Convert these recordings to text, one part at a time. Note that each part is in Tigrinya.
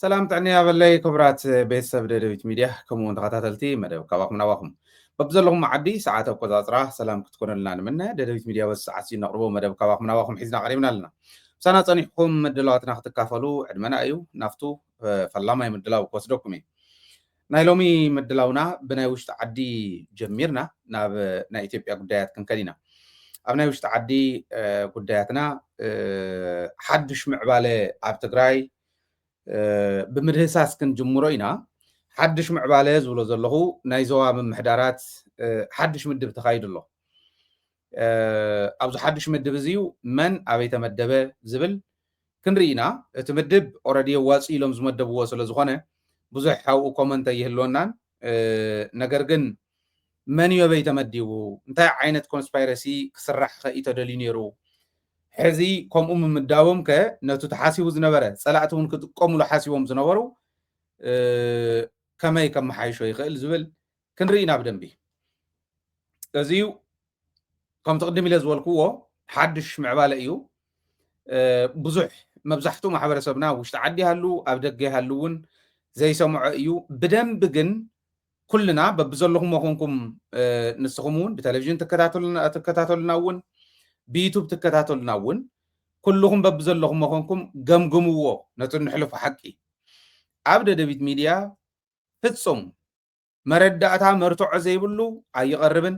سلام تعني أبلي كبرات بيت سبد دويت ميديا كمون تقاتلتي مدى كواكم نواكم ببزلهم معدي ساعات وقزازرة سلام كتكون لنا منا دويت ميديا والساعتين نقربوا مدى كواكم نواكم حيزنا قريبنا لنا سنة صنيحكم مدلواتنا تكافلوا عدمنا أيو نفتو فاللما يمدلاو كوسدوكمي نايلومي مدلاونا بناي وش تعدي جميرنا نا إثيوبيا قدايات كنكدينا أبناي وش تعدي قداياتنا حدش معبالي عب تقراي بمدهساس كن جمهورو ኢና ሓድሽ ምዕባለ ዝብሎ ዘለኹ ናይ ዞባ ምምሕዳራት ሓድሽ ምድብ ተኻይዱ ኣሎ ኣብዚ ሓድሽ ምድብ እዚዩ መን ኣበይ ተመደበ ዝብል ክንርኢ ኢና እቲ ምድብ ኦረዲ ዋፂ ኢሎም ዝመደብዎ ስለ ዝኾነ ብዙሕ ሓብኡ ኮመንት ኣይህልወናን ነገር ግን መን እዩ ኣበይ ተመዲቡ እንታይ ዓይነት ኮንስፓይረሲ ክስራሕ ኸኢ ተደልዩ ነይሩ ሕዚ ከምኡ ምምዳቦም ከ ነቱ ተሓሲቡ ዝነበረ ፀላእቲ እውን ክጥቀሙሉ ሓሲቦም ዝነበሩ ከመይ ከመሓይሾ ይኽእል ዝብል ክንርኢ ኢና ብደንቢ እዚዩ ከምቲ ቅድም ኢለ ዝበልክዎ ሓድሽ ምዕባለ እዩ ብዙሕ መብዛሕትኡ ማሕበረሰብና ውሽጢ ዓዲ ይሃሉ ኣብ ደገ ይሃሉ እውን ዘይሰምዖ እዩ ብደንቢ ግን ኩልና በብዘለኹም ኮንኩም ንስኹም እውን ብቴሌቭዥን ትከታተሉና እውን بيوتيوب تكتاتلنا ون كلهم ببزلهم مخونكم جمجموا نتون نحلف حقي عبد ديفيد ميديا فتصم مرداتها مرتوع زي بلو أي قربن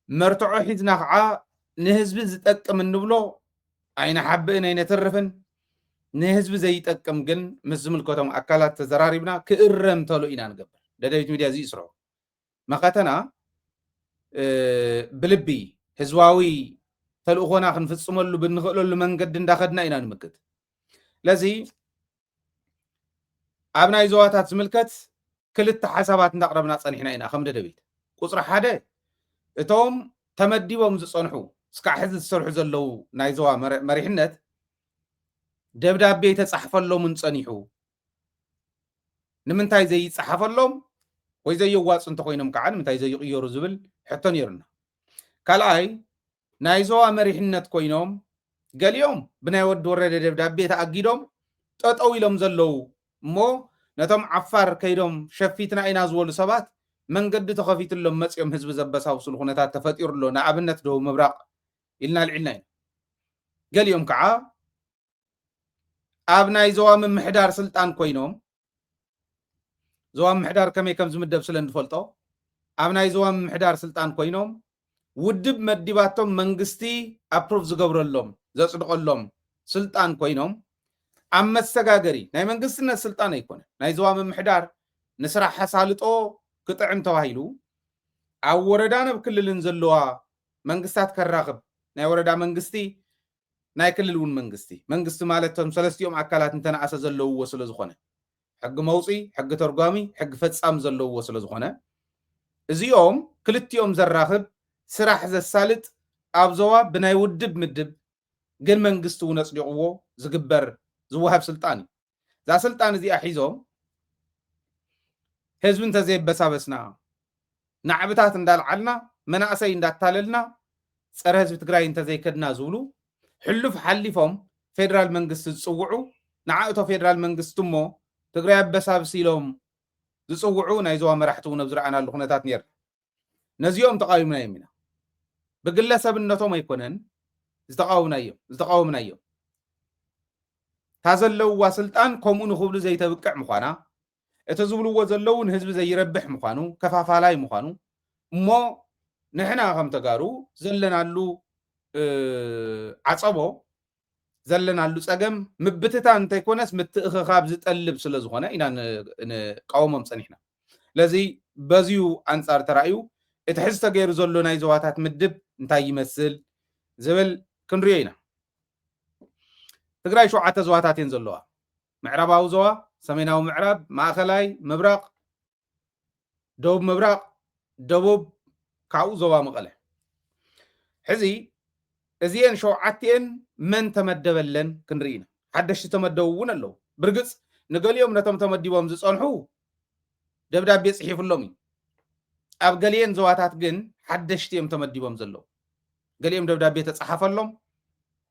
مرتوع حيزنا قع نهزب زتك من نبلو أين حبين أين ترفن نهزب زي تكم جن مزم الكتم أكلات زراريبنا كإرم تلو إنان قبل ديفيد ميديا زي إسرو ما قتنا بلبي ህዝባዊ ተልእኾና ክንፍጽመሉ ብንኽእለሉ መንገዲ እንዳኸድና ኢና ንምክት ለዚ ኣብ ናይ ዞባታት ዝምልከት ክልተ ሓሳባት እንዳቕረብና ጸኒሕና ኢና ከም ደደቢት ቁፅሪ ሓደ እቶም ተመዲቦም ዝጸንሑ እስካዕ ሕዚ ዝሰርሑ ዘለው ናይ ዞባ መሪሕነት ደብዳቤ ተጻሕፈሎምን ጸኒሑ ንምንታይ ዘይጻሕፈሎም ወይ ዘይዋፅ እንተኮይኖም ከዓ ንምንታይ ዘይቕየሩ ዝብል ሕቶ ነይሩና ካልኣይ ናይ ዞባ መሪሕነት ኮይኖም ገሊኦም ብናይ ወዲ ወረደ ደብዳቤ ተኣጊዶም ጠጠው ኢሎም ዘለው እሞ ነቶም ዓፋር ከይዶም ሸፊትና ኢና ዝበሉ ሰባት መንገዲ ተኸፊትሎም መፅኦም ህዝቢ ዘበሳውስሉ ኩነታት ተፈጢሩሎ ንኣብነት ደቡብ ምብራቕ ኢልና ልዒልና ኢና ገሊኦም ከዓ ኣብ ናይ ዞባ ምምሕዳር ስልጣን ኮይኖም ዞባ ምምሕዳር ከመይ ከም ዝምደብ ስለ እንፈልጦ ኣብ ናይ ዞባ ምምሕዳር ስልጣን ኮይኖም ውድብ መዲባቶም መንግስቲ ኣፕሩቭ ዝገብረሎም ዘጽድቀሎም ስልጣን ኮይኖም ኣብ መሰጋገሪ ናይ መንግስትነት ስልጣን ኣይኮነ ናይ ዞባ ምምሕዳር ንስራሕ ሓሳልጦ ክጥዕም ተባሂሉ ኣብ ወረዳ ናብ ክልልን ዘለዋ መንግስታት ከራኽብ ናይ ወረዳ መንግስቲ ናይ ክልል እውን መንግስቲ ማለቶም ሰለስቲኦም ኣካላት እንተነኣሰ ዘለውዎ ስለ ዝኾነ ሕጊ መውፂ ሕጊ ተርጓሚ ሕጊ ፈጻም ዘለውዎ ስለ ዝኾነ እዚኦም ክልቲኦም ዘራኽብ ስራሕ ዘሳልጥ ኣብ ዞባ ብናይ ውድብ ምድብ ግን መንግስቲ እውን ኣጽዲቕዎ ዝግበር ዝወሃብ ስልጣን እዩ እዛ ስልጣን እዚኣ ሒዞም ህዝቢ እንተዘይበሳበስና ናዕብታት እንዳልዓልና መናእሰይ እንዳታለልና ፀረ ህዝቢ ትግራይ እንተዘይከድና ዝብሉ ሕሉፍ ሓሊፎም ፌደራል መንግስቲ ዝፅውዑ ንዓእቶ ፌደራል መንግስቲ እሞ ትግራይ ኣበሳብሲ ኢሎም ዝፅውዑ ናይ ዞባ መራሕቲ እውን ኣብ ዝረኣናሉ ኩነታት ነይሩ ነዚኦም ተቃዊምና ኢና ብግለሰብነቶም ኣይኮነን ዝተቃወምናዮም ታዘለውዋ ስልጣን ከምኡ ንኽብሉ ዘይተብቅዕ ምዃና እቲ ዝብልዎ ዘለውን ህዝቢ ዘይረብሕ ምዃኑ ከፋፋላይ ምዃኑ እሞ ንሕና ከም ተጋሩ ዘለናሉ ዓፀቦ ዘለናሉ ፀገም ምብትታ እንተይኮነስ ምትእኽኻብ ዝጠልብ ስለ ዝኾነ ኢና ንቃወሞም ፀኒሕና ለዚ በዚዩ ኣንጻር ተራእዩ እቲ ሕዚ ተገይሩ ዘሎ ናይ ዞባታት ምድብ እንታይ ይመስል ዝብል ክንሪኦ ኢና ትግራይ 7 ዞባታት እየን ዘለዋ ምዕራባዊ ዞባ ሰሜናዊ ምዕራብ ማእኸላይ ምብራቕ ደቡብ ምብራቕ ደቡብ ካብኡ ዞባ መቐለ ሕዚ እዚአን 7 መን ተመደበለን ክንርኢ ኢና ሓደሽቲ ተመደቡ እውን ኣለዉ ብርግፅ ንገሊኦም ነቶም ተመዲቦም ዝፀንሑ ደብዳቤ ጽሒፍሎም እዩ ኣብ ገሊአን ዞባታት ግን ሓደሽቲ እዮም ተመዲቦም ዘለዉ ገሊኦም ደብዳቤ ተጻሓፈሎም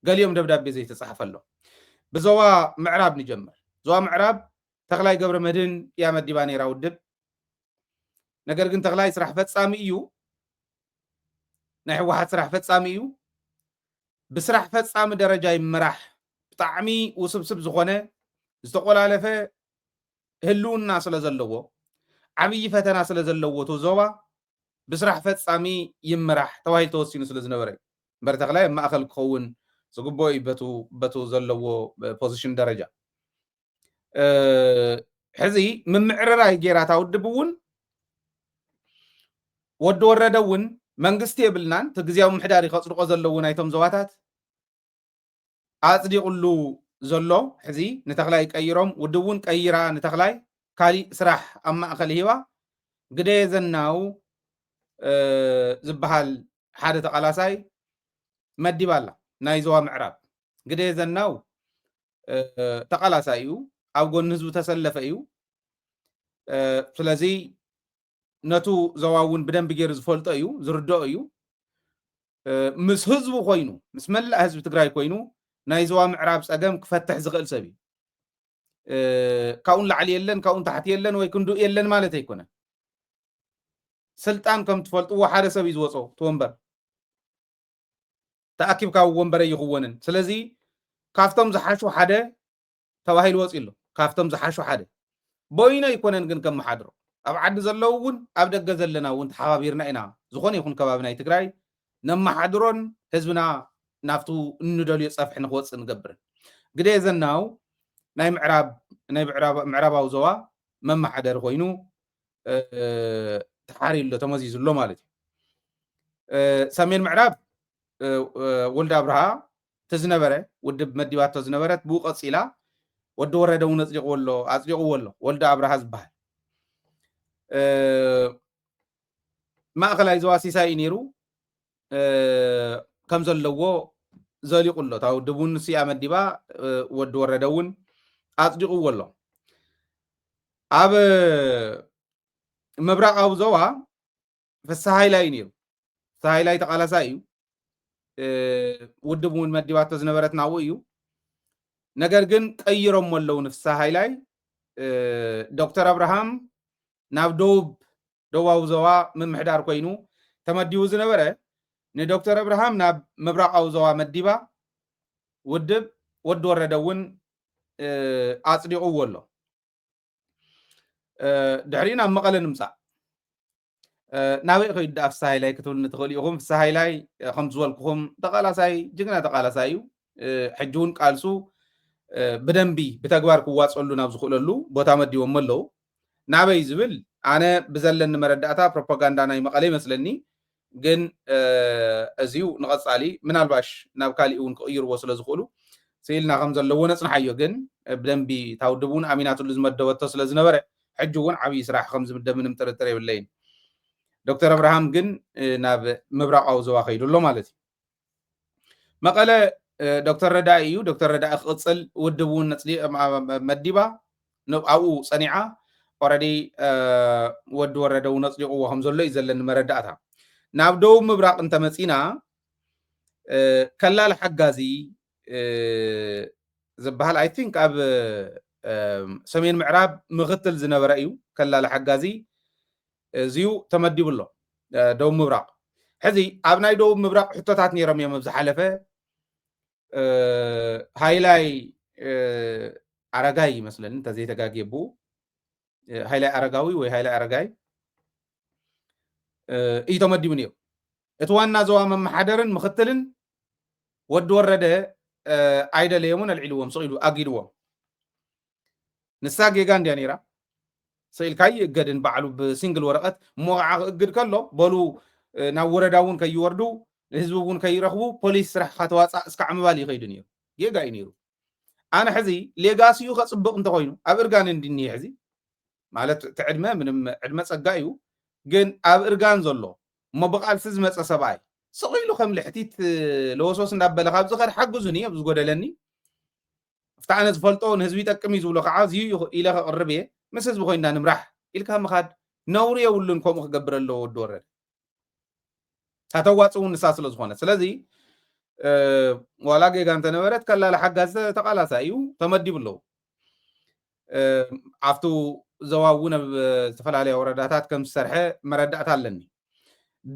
ገሊኦም ደብዳቤ ዘይተጻሓፈሎም ብዞባ ምዕራብ ንጀምር زوا معراب تخلاي قبر مدن يا مديباني راودب نجر جن تخلاي سرح فتصامي يو نحو واحد سرح فتصامي يو بسرح فتصامي درجة مراح طعمي وسبسب زخونة استقول على فه هلون الناس لزلوه عمي فتنا سلزلوه توزوا بسرح فتصامي يمراح تواهي توسين سلزنوري برتغلاي ما أخل كون سقبوي بتو زلوه بوزيشن درجة حزي من معرراي جيرات أودبون ود وردون منغستي يبلنان تغزياو محداري خصرقو زلوون ايتم زواتات اصدي قلو زلو حزي نتخلاي قيروم ودون قيرا نتخلاي كالي سراح اما اخل هيوا غدي زناو زبحال حاده تقلاساي مدي بالا نايزوا معراب غدي زناو تقلاسايو او غون هزو تسلفايو سلازي نتو زواون بدن بغير زفولطو ايو زردو ايو مس حزبو خوينو مس ملأ حزب تግራይ ኮይኑ ናይ ዞባ ምዕራብ ፀገም ክፈትሕ ዝኽእል ሰብ እዩ ካውን ላዕሊ የለን ካውን ታሕቲ የለን ወይ ክንዱ የለን ማለት ኣይኮነን ስልጣን ከም ትፈልጥዎ ሓደ ሰብ እዩ ዝወፆ ተወንበር ተኣኪብካ ወንበር ይኽወንን ስለዚ ካፍቶም ዝሓሹ ሓደ ተባሂሉ ወፂሉ ካፍቶም ዝሓሹ ሓደ ቦይነ ይኮነን ግን ከም መሓድሮ ኣብ ዓዲ ዘለው እውን ኣብ ደገ ዘለና እውን ተሓባቢርና ኢና ዝኾነ ይኹን ከባቢ ናይ ትግራይ نمحدرون حزبنا نافتو ندولي صفح نخوص نقبرن قد يزناو ناي معراب وزوا ممحدر خوينو تحاري اللو تمزيز اللو مالتي سامين معراب ولد أبرها تزنبرة ودب مديوات تزنبرة بوق أصيلا ودو وردو نزيقو اللو أصيقو اللو ولد أبرها زبال ما أخلا يزوا سيسا ينيرو كم زلوا زالي قلة تاو دبون سيا مديبا ودو وردون أصدقوا والله أب مبرق أو زوا فالسهاي لا ينير سهاي لا يتقال سايو ودبون مديبا تزنبرت ناويو نجرجن أيرم والله نفس سهاي لاي دكتور أبراهام ناف دوب زوا من محدار كوينو تمديو زنبره ندكتور ابراهام ناب مبرق او زوا مديبا ودب ود وردون اصدقوا والله دحرينا مقلن مسا ناوي خو يداف ساي لاي كتول نتخليهم ساي لاي خمس ولكم تقالاساي جغنا تقالاسايو حجون قالسو بدنبي بتغبار كواصلو ناب زخللو بوتا مديوم ملو نابي زبل انا بزلن مرداتا بروباغاندا ناي مقالي مسلني ግን እዚው ንቐጻሊ ምናልባሽ ናብ ካሊእ እውን ክቕይሩ ወስለ ዝኽእሉ ስኢልና ከም ዘለዎ ነጽንሓዮ ግን ብደንቢ ታውድቡን ኣሚናትሉ ዝመደበቶ ስለ ዝነበረ ሕጂ እውን ዓብዪ ስራሕ ከም ዝምደብ ምንም ጥርጥር የብለይን ዶክተር አብርሃም ግን ናብ ምብራቃዊ ዞባ ከይዱሎ ማለት እዩ መቐለ ዶክተር ረዳኢ እዩ ዶክተር ረዳኢ ክቕፅል ውድቡን ነጽሊ መዲባ ኣብኡ ጸኒዓ ኦረዲ ወዲ ወረደው ነጽሊቕዎ ከም ዘሎ እዩ ዘለኒ መረዳእታ ናብ ደቡብ ምብራቅ እንተመፂና ከላል ሓጋዚ ዝበሃል አይ ቲንክ ኣብ ሰሜን ምዕራብ ምኽትል ዝነበረ እዩ ከላል ሓጋዚ እዚኡ ተመዲቡሎ ደቡብ ምብራቅ ሕዚ ኣብ ናይ ደቡብ ምብራቅ ሕቶታት ነይሮም እዮም ዝሓለፈ ሃይላይ አረጋይ ይመስለኒ እንተዘይተጋጌቡ ሃይላይ አረጋዊ ወይ ሃይላይ አረጋይ እዩ ተመዲቡ ነይሩ እቲ ዋና ዞባ መማሓደርን ምኽትልን ወዲ ወረደ ኣይደለየሙን ኣልዒልዎም ስቂሉ ኣጊድዎም ንሳ ጌጋ እንድያ ነይራ ስኢልካይ እገድን ባዕሉ ብሲንግል ወረቐት እሞ ከዓ ክእግድ ከሎ በሉ ናብ ወረዳ እውን ከይወርዱ ህዝቢ እውን ከይረኽቡ ፖሊስ ስራሕ ከተዋፃእ እስካዕ ምባል ይኸይዱ ነይሩ ጌጋ እዩ ነይሩ ኣነ ሕዚ ሌጋሲዩ ከፅብቕ እንተኮይኑ ኣብ እርጋን እንድኒየ ሕዚ ማለት ትዕድመ ምንም ዕድመ ፀጋ እዩ ግን ኣብ እርጋን ዘሎ እሞ ብቃልሲ ዝመፀ ሰብኣይ ስቂሉ ከም ልሕቲት ለወሶስ እንዳበለ ካብ ዝኸድ ሓግዙኒ ኣብ ዝጎደለኒ ፍታዕነ ዝፈልጦ ንህዝቢ ይጠቅም እዩ ዝብሎ ከዓ እዚዩ ኢለ ክቕርብ እየ ምስ ህዝቢ ኮይንና ንምራሕ ኢልካ ምኻድ ነውሪ የብሉን ከምኡ ክገብር ኣለዎ ወዲ ወረደ ታተዋፅኡ ንሳ ስለ ዝኾነ ስለዚ ዋላ ጌጋ እንተነበረት ከላለ ሓጋዝ ተቃላሳ እዩ ተመዲቡ ኣለዉ ኣብቱ ዘዋውን ዝተፈላለዩ ወረዳታት ከም ዝሰርሐ መረዳእታ ኣለኒ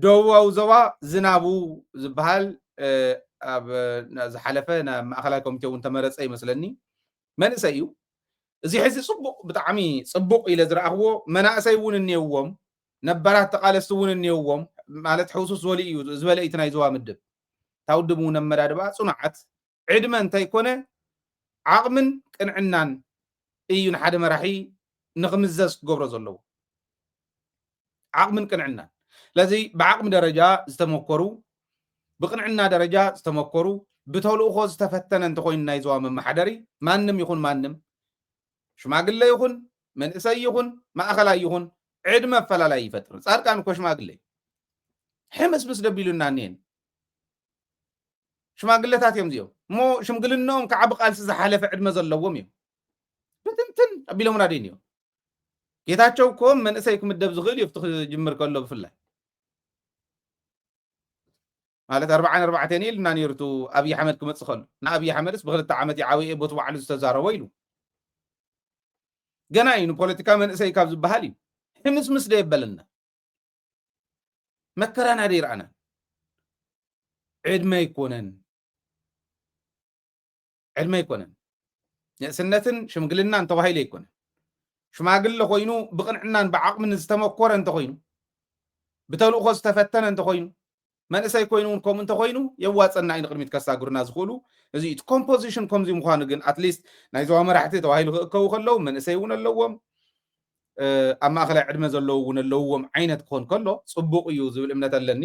ደቡባዊ ዞባ ዝናቡ ዝበሃል ኣብ ዝሓለፈ ናብ ማእኸላይ ኮሚቴ እውን ተመረፀ ይመስለኒ መንእሰይ እዩ እዚ ሕዚ ፅቡቅ ብጣዕሚ ፅቡቅ ኢለ ዝረኣኽቦ መናእሰይ እውን እኒአዎም ነባራት ተቃለስቲ እውን እኒአዎም ማለት ሕውሱስ ዝበለ እዩ እቲ ናይ ዞባ ምድብ ታውድም እውን ኣመዳድባ ፅኑዓት ዕድመ እንተይኮነ ዓቕምን ቅንዕናን እዩ ንሓደ መራሒ ንኽምዘዝ ክገብሮ ዘለዎ ዓቕምን ቅንዕናን ስለዚ ብዓቕሚ ደረጃ ዝተመከሩ ብቅንዕና ደረጃ ዝተመከሩ ብተልእኮ ዝተፈተነ እንተኮይኑ ናይ ዞባ መማሓደሪ ማንም ይኹን ማንም ሽማግለ ይኹን መንእሰይ ይኹን ማእኸላይ ይኹን ዕድመ ኣፈላላይ ይፈጥር ጻድቃን እኮ ሽማግለ ሕምስምስ ደቢሉና እኒአን ሽማግለታት እዮም እዚኦም እሞ ሽምግልናኦም ከዓ ብቃልሲ ዝሓለፈ ዕድመ ዘለዎም እዮም ብትንትን ኣቢሎምና ደይን እዮም ጌታቸው እኮ መንእሰይ ክምደብ ዝኽእል እዩ ኣብቲ ክጅምር ከሎ ብፍላይ ማለት 44 ኢልና ነይሩቱ ኣብይ ኣሕመድ ክመፅእ ከሎ ንኣብይ ኣሕመድስ ብክልተ ዓመት ይዓብየ ቦቱ ባዕሉ ዝተዛረቦ ኢሉ ገና እዩ ንፖለቲካ መንእሰይ ካብ ዝበሃል እዩ ሕምስምስ ደ የበለና መከራና ደ ይርአና ዕድመ ይኮነን ንእስነትን ሽምግልናን ተባሂሉ ይኮነን ሽማግለ ኮይኑ ብቅንዕናን ብዓቕምን ዝተመኮረ እንተኮይኑ ብተልእኮ ዝተፈተነ እንተኮይኑ መንእሰይ ኮይኑ እውን ከምኡ እንተኮይኑ የዋፀና እዩ ንቅድሚት ከሳግሩና ዝኽእሉ እዚ እቲ ኮምፖዚሽን ከምዚ ምኳኑ ግን ኣትሊስት ናይ ዞባ መራሕቲ ተባሂሉ ክእከቡ ከለዉ መንእሰይ እውን ኣለዎም ኣብ ማእኸላይ ዕድመ ዘለዉ እውን ኣለዎም ዓይነት ክኾን ከሎ ፅቡቅ እዩ ዝብል እምነት ኣለኒ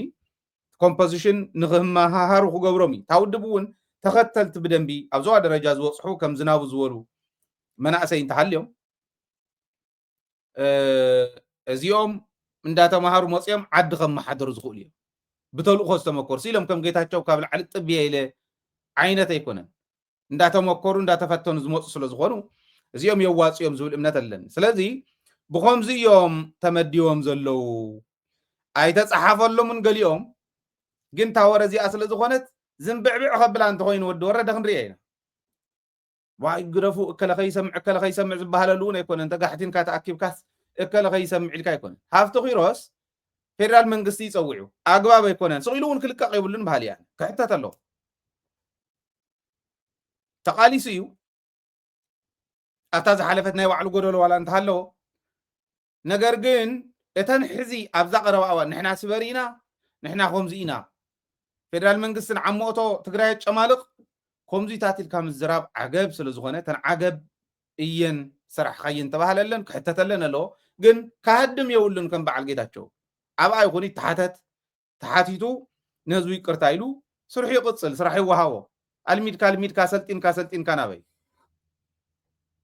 ኮምፖዚሽን ንክመሃሃሩ ክገብሮም እዩ ታውድብ እውን ተኸተልቲ ብደንቢ ኣብ ዞባ ደረጃ ዝወፅሑ ከም ዝናቡ ዝበሉ መናእሰይ እንተሃልዮም እዚኦም እንዳተምሃሩ መፅኦም ዓዲ ከመሓደሩ ዝኽእሉ እዮም ብተልእኮ ዝተመከሩ ሲሎም ከም ጌታቸው ካብ ላዕሊ ጥብየ ኢለ ዓይነት ኣይኮነን እንዳተመከሩ እንዳተፈተኑ ዝመፁ ስለ ዝኾኑ እዚኦም የዋፅዮም ዝብል እምነት ኣለኒ ስለዚ ብከምዚ እዮም ተመዲቦም ዘለው ኣይተፀሓፈሎምን ገሊኦም ግን ታወረ እዚኣ ስለ ዝኾነት ዝንብዕብዕ ከብላ እንተኮይኑ ወዲ ወረደ ክንሪአ ኢና ዋይ ግረፉ እከለ ከይሰምዕ ዝበሃለሉ እውን ኣይኮነን ተጋሕቲንካ ተኣኪብካስ እከለ ከይሰምዕ ኢልካ ኣይኮነን ሃፍቲ ኺሮስ ፌደራል መንግስቲ ይፀውዑ ኣግባብ ኣይኮነን ስኢሉ እውን ክልቀቕ የብሉን ባህል እያ ክሕተት ኣለዎ ተቃሊሱ እዩ ኣብታ ዝሓለፈት ናይ ባዕሉ ጎደሎ ዋላ እንተሃለዎ ነገር ግን እተን ሕዚ ኣብዛ ቀረባ እዋን ንሕና ስበሪና ንሕና ከምዚ ኢና ፌደራል መንግስትን ዓሞቶ ትግራይ ጨማልቕ ከምዚታት ኢልካ ምዝራብ ዓገብ ስለ ዝኾነ ተን ዓገብ እየን ስራሕ ከይን ተባሃለለን ክሕተተለን ኣለዎ ግን ካህድም የብሉን ከም በዓል ጌታቸው ኣብኣ ይኹን ተሓቲቱ ንህዝቡ ይቅርታ ኢሉ ስርሑ ይቅፅል ስራሕ ይወሃቦ ኣልሚድካ ሰልጢንካ ናበይ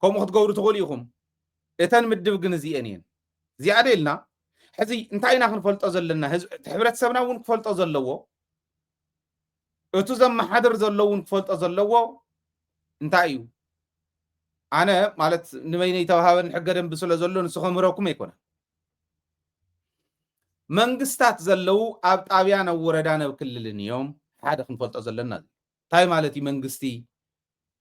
ከምኡ ክትገብሩ ትኽእሉ ኢኹም እተን ምድብ ግን እዚአን እየን እዚኣ ደኢልና ሕዚ እንታይ ኢና ክንፈልጦ ዘለና ሕብረተሰብና እውን ክፈልጦ ዘለዎ እቲ ዘመሓድር ዘሎ እውን ክፈልጦ ዘለዎ እንታይ እዩ ኣነ ማለት ንበይነይ ተዋሃበን ሕገ ደንቢ ስለ ዘሎ ንሱ ከምረኩም ኣይኮነን መንግስታት ዘለው ኣብ ጣብያ ናብ ወረዳ ናብ ክልልን እዮም ሓደ ክንፈልጦ ዘለና እንታይ ማለት እዩ መንግስቲ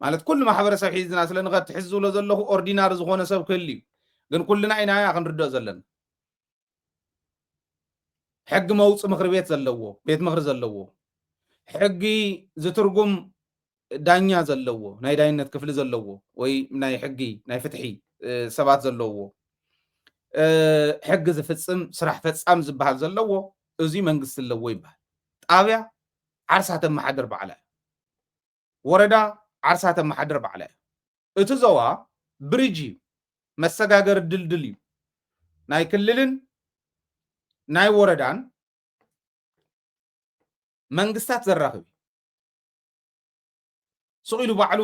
ማለት ኩሉ ማሕበረሰብ ሒዝና ስለንኸድ ትሕዝ ዝብሎ ዘለኹ ኦርዲናሪ ዝኾነ ሰብ ክህሊ እዩ ግን ኩልና ኢና ክንርድኦ ዘለና ሕጊ መውፅእ ምክሪ ቤት ዘለዎ ቤት ምክሪ ዘለዎ ሕጊ ዝትርጉም ዳኛ ዘለዎ ናይ ዳይነት ክፍሊ ዘለዎ ወይ ናይ ሕጊ ናይ ፍትሒ ሰባት ዘለዎ ሕጊ ዝፍፅም ስራሕ ፈፃም ዝበሃል ዘለዎ እዚ መንግስቲ ኣለዎ ይበሃል ጣብያ ዓርሳተ መሓደር በዓላ ወረዳ ዓርሳተ መሓደር በዓላ እቲ ዞባ ብሪጅ መሰጋገር ድልድል እዩ ናይ ክልልን ናይ ወረዳን መንግስታት ዘራኽብ ስኢሉ ባዕሉ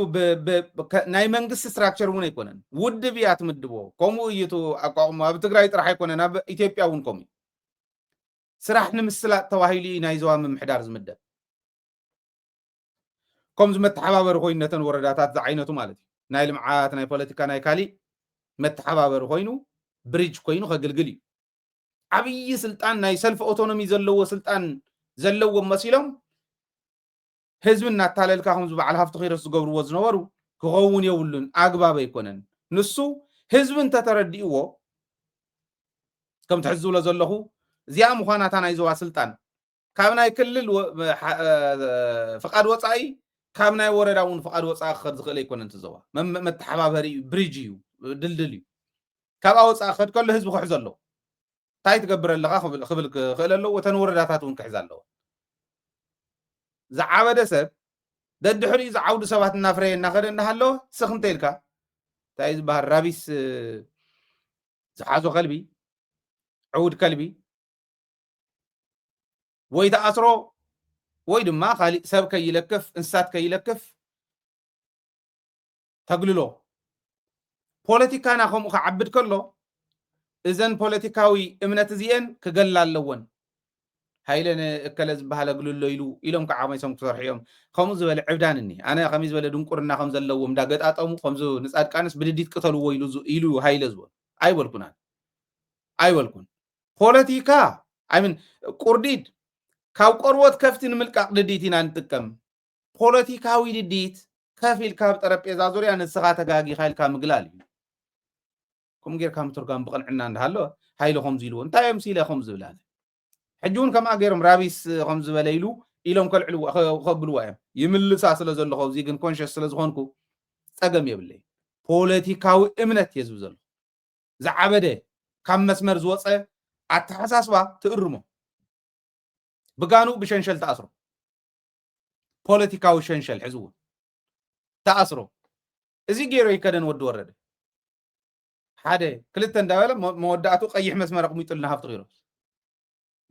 ናይ መንግስቲ ስትራክቸር እውን ኣይኮነን ውድብ እያ ትምድቦ ከምኡ እዩ ኣቋቁሞ ኣብ ትግራይ ጥራሕ ኣይኮነን ኣብ ኢትዮጵያ እውን ከምኡ ስራሕ ንምስላጥ ተባሂሉ ናይ ዞባ ምምሕዳር ዝምደብ ከምዚ መተሓባበሪ ኮይኑ ነተን ወረዳታት ዝዓይነቱ ማለት እዩ ናይ ልምዓት ናይ ፖለቲካ ናይ ካሊእ መተሓባበሪ ኮይኑ ብሪጅ ኮይኑ ከገልግል እዩ ዓብይ ስልጣን ናይ ሰልፍ ኦቶኖሚ ዘለዎ ስልጣን ዘለዎም መሲሎም ህዝቢ እናታለልካ ከምዚ በዓል ሃፍቲ ኺረስ ዝገብርዎ ዝነበሩ ክኸውን የብሉን ኣግባብ ኣይኮነን ንሱ ህዝቢ እንተተረዲእዎ ከም ትሕዝብሎ ዘለኹ እዚኣ ምዃናታ ናይ ዞባ ስልጣን ካብ ናይ ክልል ፍቃድ ወፃኢ ካብ ናይ ወረዳ እውን ፍቃድ ወፃኢ ክኸድ ዝኽእል ኣይኮነን። ዞባ መተሓባበሪ እዩ፣ ብሪጅ እዩ፣ ድልድል እዩ። ካብኣ ወፃኢ ክኸድ ከሎ ህዝቢ ክሕዞ ኣለዎ። እንታይ ትገብር ኣለኻ ክብል ክኽእል ኣለዎ። እተን ወረዳታት እውን ክሕዝ ኣለዎ። ዝዓበደ ሰብ ደድሕሪኡ ዝዓውዱ ሰባት እናፍረየ እናኸደ እናሃለወ ስኽ እንተኢልካ እንታይ ዝበሃል ራቢስ ዝሓዞ ከልቢ ዕውድ ከልቢ ወይ ተኣስሮ ወይ ድማ ካሊእ ሰብ ከይለክፍ እንስሳት ከይለክፍ ተግልሎ ፖለቲካና ከምኡ ክዓብድ ከሎ እዘን ፖለቲካዊ እምነት እዚአን ክገላ ኣለወን። ሃይለን እከለ ዝበሃል ኣግልሎ ኢሎም ከዓ መይሶም ክሰርሑ እዮም። ከምኡ ዝበለ ዕብዳን እኒ ኣነ ከመይ ዝበለ ድንቁርና ከም ዘለዎም እንዳገጣጠሙ ከምዚ ንፃድቃንስ ብድዲት ቅተልዎ ኢሉ ሃይለ ዝበሉ ኣይበልኩን። ፖለቲካ ኣይምን ቁርዲድ ካብ ቆርቦት ከፍቲ ንምልቃቅ ድዲት ኢና ንጥቀም። ፖለቲካዊ ድዲት ከፍ ኢልካ ኣብ ጠረጴዛ ዙርያ ንስኻ ተጋጊኻ ኢልካ ምግላል እዩ። ከምኡ ጌርካ ምትርጓም ብቕንዕና እንዳሃለወ ሃይለ ከምዚ ኢልዎ እንታይ እዮም ሲለ ከም ዝብላለ ሕጂ እውን ከምኣ ገይሮም ራቢስ ከም ዝበለ ኢሎም ከብልዋ እዮም ይምልሳ ስለ ዘለኹ እዚ ግን ኮንሽስ ስለ ዝኾንኩ ፀገም የብለይ። ፖለቲካዊ እምነት እየ ዝብል ዘሎ ዝዓበደ ካብ መስመር ዝወፀ ኣተሓሳስባ ትእርሞ ብጋኑ ብሸንሸል ተኣስሮ ፖለቲካዊ ሸንሸል ሕዝቡ ተኣስሮ እዚ ገይሮ ይከደን ወዲ ወረደ ሓደ ክልተ እንዳበለ መወዳእቱ ቀይሕ መስመር ኣቕሚጡልና ሃብቲ ኺሮስ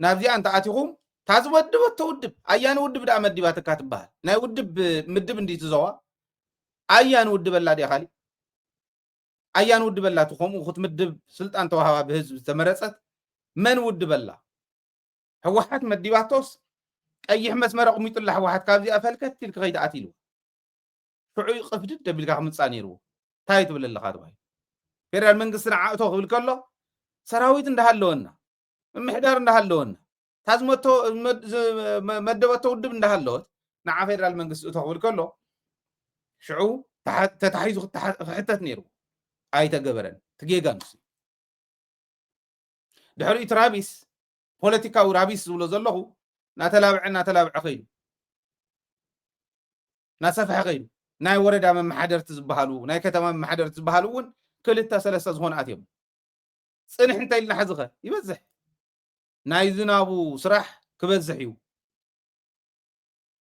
ናብዚኣ እንተኣቲኹም ታዝወድብ ተውድብ ኣያን ውድብ ዳ መዲባ ትካ ትበሃል ናይ ውድብ ምድብ እንዲ ትዘዋ ኣያን ውድበላ ዲያ ካሊእ ኣያን ውድበላ ከምኡ ክትምድብ ስልጣን ተዋሃባ ብህዝቢ ዝተመረፀት መን ውድበላ ህወሓት መዲባቶስ ቀይሕ መስመር ኣቕሚጡላ ህወሓት ካብዚኣ ፈልከት ኢል ክኸይድ ኣትኢሉ ሽዑ ቅፍድድ ደቢልካ ክምፃእ ነይርዎ እንታይ ትብል ኣለካ ትባሂል ፌደራል መንግስቲ ንዓእቶ ክብል ከሎ ሰራዊት እንዳሃለወና ምምሕዳር እንዳሃለወና ታዝመቶ መደበቶ ውድብ እንዳሃለወት ንዓ ፌደራል መንግስቲ እቶ ክብል ከሎ ሽዑ ተታሒዙ ክሕተት ነይሩ ኣይተገበረን ትጌጋ ንሱ ድሕሪኡ እቲ ራቢስ ፖለቲካዊ ራቢስ ዝብሎ ዘለኹ ናተላብዐ ኸይዱ ናሰፍሐ ኸይዱ ናይ ወረዳ መማሓደርቲ ዝበሃሉ ናይ ከተማ መማሓደርቲ ዝበሃሉ እውን ክልተ ሰለስተ ዝኾኑ ኣትዮም ፅንሕ እንታይ ኢልና ሕዝኸ ይበዝሕ ናይ ዝናቡ ስራሕ ክበዝሕ እዩ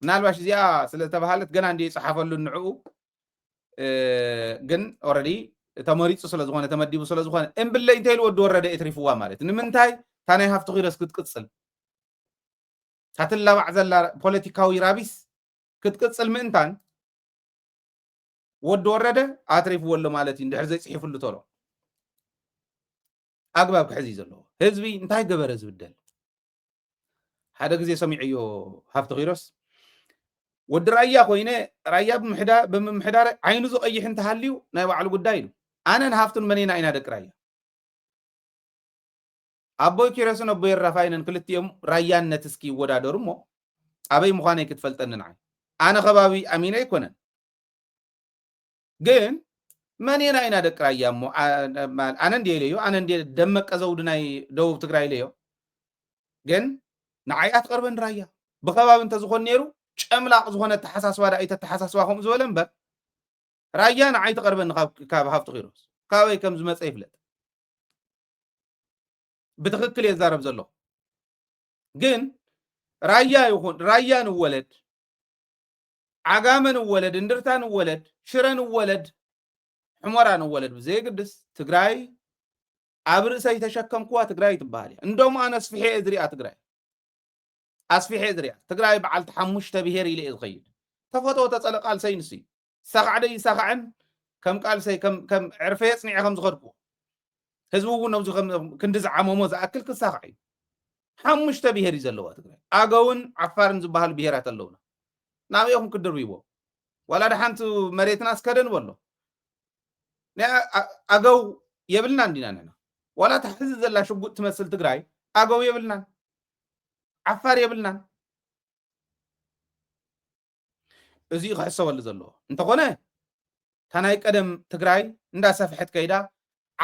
ምናልባሽ እዚኣ ስለተባሃለት ገና እንዲ ይፅሓፈሉ ንዕኡ ግን ኦረዲ ተመሪፁ ስለዝኾነ ተመዲቡ ስለዝኾነ እምብለይ እንታይ ወዲ ወረደ እትሪፍዋ ማለት ንምንታይ እታ ናይ ሃፍቲ ኺሮስ ክትቅፅል ታትላባዕ ዘላ ፖለቲካዊ ራቢስ ክትቅፅል ምእንታን ወዲ ወረደ ኣትሪፍዎ ኣሎ ማለት እዩ እንድሕር ዘይፅሒፍሉ ተሎ ኣግባብ ክሕዚ ዘለዎ ህዝቢ እንታይ ገበረ ዝብደል ሓደ ግዜ ሰሚዕዮ ሃፍቲ ኺሮስ ወዲ ራያ ኮይነ ራያ ብምምሕዳር ዓይኑ ዝቐይሕ እንተሃልዩ ናይ ባዕሉ ጉዳይ ኢሉ ኣነን ሃፍቱን መኔና ኢና ደቂ ራያ ኣቦይ ኪሮስን ኣቦይ ራፋይንን ክልቲኦም ራያነት እስኪ ይወዳደሩ እሞ ኣበይ ምዃነይ ክትፈልጠኒ ንዓይ ኣነ ከባቢ ኣሚነ ኣይኮነን ግን መኔና ኢና ደቂ ራያ እሞ ኣነ እንዲየ ኢለዮ ኣነ እንዲየ ደመቀ ዘውዲ ናይ ደቡብ ትግራይ ኢለዮ ግን ንዓይ ኣትቐርበን ራያ ብኸባቢ እንተዝኾን ነይሩ ጨምላቕ ዝኾነ ተሓሳስባ ዳኢተ ተሓሳስባ ከምኡ ዝበለ እምበር ራያ ንዓይ ተቐርበኒ ካብ ሃፍቲ ኺሮስ ካበይ ከም ዝመፀ ይፍለጥ ብትክክል የዛረብ ዘለኹ ግን ራያ ይኹን ራያ ንወለድ ዓጋመ ንወለድ እንድርታ ንወለድ ሽረ ንወለድ ሕሞራ ንወለድ ብዘይግድስ ትግራይ ኣብ ርእሰይ ተሸከምክዋ ትግራይ ትበሃል እያ እንደሞ ኣነ ኣስፊሐ ዝሪኣ ትግራይ ኣስፊሐ ዝሪኣ ትግራይ በዓልቲ ሓሙሽተ ብሄር ኢለ ዝኸይድ ተፈትዎ ተፀለቃልሰይ ንሱ እዩ ሳኽዓደይ ይሳኽዐን ከም ቃልሰይ ከም ዕርፈየ ፅኒዐ ከም ዝኸድክዎ ህዝቡ እውን ነብዚ ክንዲ ዝዓመሞ ዝኣክል ክሳኽዕ እዩ ሓሙሽተ ብሄር እዩ ዘለዋ ትግራይ ኣገውን ዓፋርን ዝበሃሉ ብሄራት ኣለውና ናብኢኹም ክድርብይዎ ዋላ ድሓንቲ መሬትና ስከደንበሎ ኣገው የብልና እንዲና ንሕና ዋላ ታሕዚ ዘላ ሽጉጥ ትመስል ትግራይ ኣገው የብልናን ዓፋር የብልናን እዚ ክሕሰበሉ ዘለዎ እንተኾነ እታ ናይ ቀደም ትግራይ እንዳሰፍሐት ከይዳ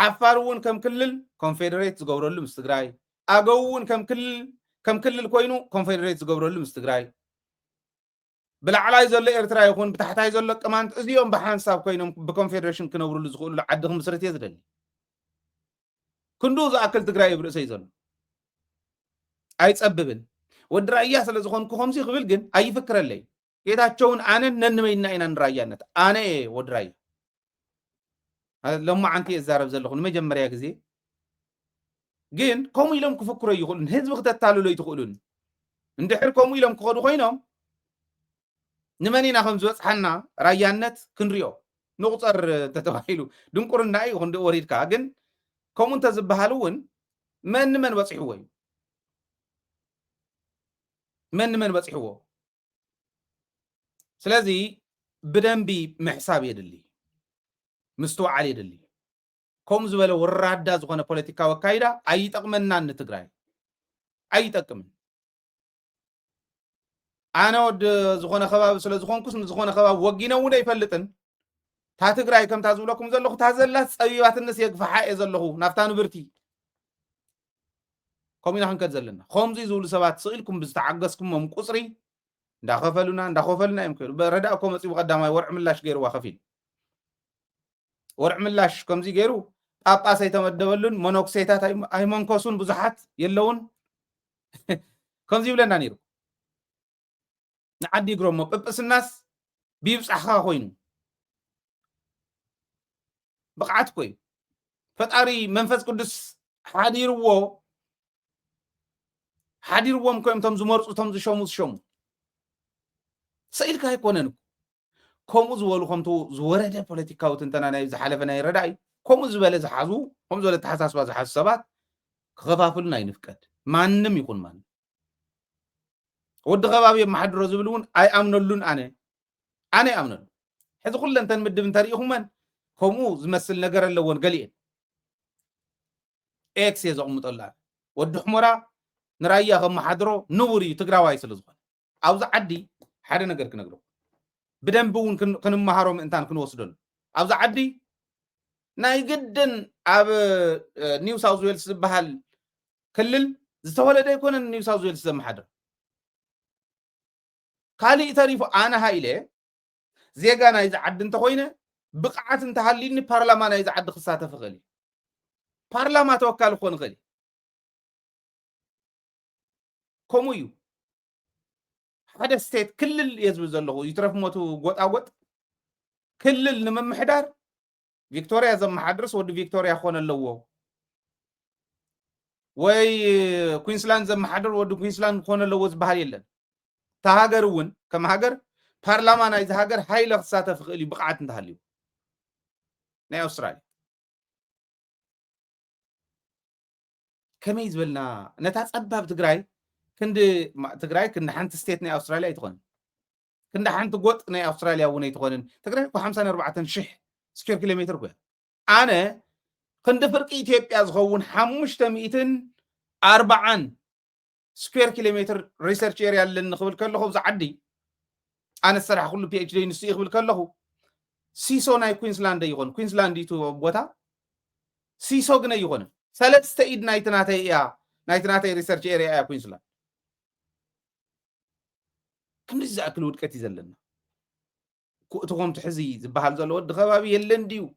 ዓፋር እውን ከም ክልል ኮንፌደሬት ዝገብረሉ ምስ ትግራይ ኣገው እውን ከም ክልል ኮይኑ ኮንፌደሬት ዝገብረሉ ምስ ትግራይ ብላዕላይ ዘሎ ኤርትራ ይኹን ብታሕታይ ዘሎ ቅማንት እዚኦም ብሓንሳብ ኮይኖም ብኮንፌደሬሽን ክነብሩሉ ዝኽእሉ ዓዲ ክምስረት እየ ዝደሊ ክንዱ ዝኣክል ትግራይ ብርእሰይ ዘሎ ኣይፀብብን ወዲ ራያ ስለ ዝኾንኩ ከምዚ ክብል ግን ኣይፍክረለይ ጌታቸውን ኣነን ነንመይና ኢና ንራያነት ኣነ ወዲ ራያ لما عنتي الزارب زلخون مجمريا غزي ግን ከምኡ ኢሎም ክፍክሩ ይኽእሉን ህዝቢ ክተታልሉ ይትኽእሉን እንድሕር ከምኡ ኢሎም ክኸዱ ኮይኖም ንመን ኢና ከም ዝበፅሓና ራያነት ክንሪኦ ንቁፀር ተተባሂሉ ድንቁርና እዩ ክንዲ ወሪድካ ግን ከምኡ እንተዝበሃል እውን መን በፂሕዎ እዩ መን በፂሕዎ ስለዚ ብደንቢ ምሕሳብ የድሊ مستوعب يدلي كم زبالة ورادة زخونة بوليتيكا وكايدا أي تقمنا نتقرأي أي تقمن أنا ود زخونة خباب سلا زخون كسم زخونة خباب وجينا ودا يفلتن تاتقرأي كم تازولكم زلخو تازلات أيوات الناس يقف حق زلخو نفتانو برتي كمينا هنكت زلنا خمزي زول سبات سئلكم بستعجزكم ممكسري داخفلنا يمكن بردأكم أصيب قدامي ورع من لاش غير واخفين ورع ملاش كمزي غيرو ጳጳስ የተመደበሉን ሞኖክሴታት አይሞንኮሱን ብዙሓት የለውን ከምዚ ብለና ነይሩ ንዓዲ ግሮሞ ጵጵስናስ ቢብፃሕኻ ኮይኑ ብቕዓት ኮይኑ ፈጣሪ መንፈስ ቅዱስ ሓዲርዎም ኮይም ቶም ዝመርፁ ቶም ዝሾሙ ሰኢልካ ኣይኮነን ከምኡ ዝበሉ ከምቱ ዝወረደ ፖለቲካዊ ትንተና ናይ ዝሓለፈ ናይ ረዳይ ከምኡ ዝበለ ዝሓዙ ከምኡ ዝበለ ተሓሳስባ ዝሓዙ ሰባት ክኸፋፍሉን ኣይንፍቀድ ማንም ይኹን ማንም ወዲ ከባቢ የመሓድሮ ዝብል እውን ኣይኣምነሉን ኣነ ኣይኣምነሉ ሕዚ ኩለንተን ምድብ እንተሪኢኹመን ከምኡ ዝመስል ነገር ኣለዎን ገሊአን ኤክስ እየ ዘቕምጠላ ወዲ ሕሞራ ንራያ ከመሓድሮ ንቡር እዩ ትግራዋይ ስለ ዝኾነ ኣብዚ ዓዲ ሓደ ነገር ክነግሮ بدنب ون كن مهارم إنتان كن وصلنا أبز عدي ناي جدا أب نيو ساوث ويلز بحال كلل زتولد يكون نيو ساوث ويلز زم حدا كالي تعرف أنا هايله زيجا نايز عد انت خوينه بقعة انت هاليني برلمان نايز عد خصاته في غلي برلمان توكل خون غلي كمويو هذا ستيت كل اللي يزبط زلهم يترف موتو قط أوت كل اللي من محدار فيكتوريا زم محدرس ودي فيكتوريا خون اللوو وي كوينسلاند زم محدر ودي كوينسلاند خون اللوو زبهار يلن تهاجرون كم هاجر برلمان إذا هاجر هاي لخصاته في اللي بقعة انتهاليو ناي أستراليا كم يزبلنا نتاس أباب تقرأي كند تقرأي كند حنت ستيت ناي أستراليا يتخون كند حنت قط ناي أستراليا وناي يتخون تقرأي بخمسة أربعة شح سكير كيلومتر كوي أنا كند فرق إثيوبيا زخون حمش تميتن 4 سكير كيلومتر ريسيرش إيريا اللي نخبل كله خبز عدي أنا الصراحة كله بي اتش دي نسي خبل كله سيسو ناي كوينسلاند يخون كوينسلاند دي تو بوتا سيسو جنا يخون ثلاث استعيد نايتناتي ريسيرش إيريا يا كوينسلاند كم نزع أكل ودكتي زلنا تقوم تحزي زبحال زلوا الدخابي يلنديو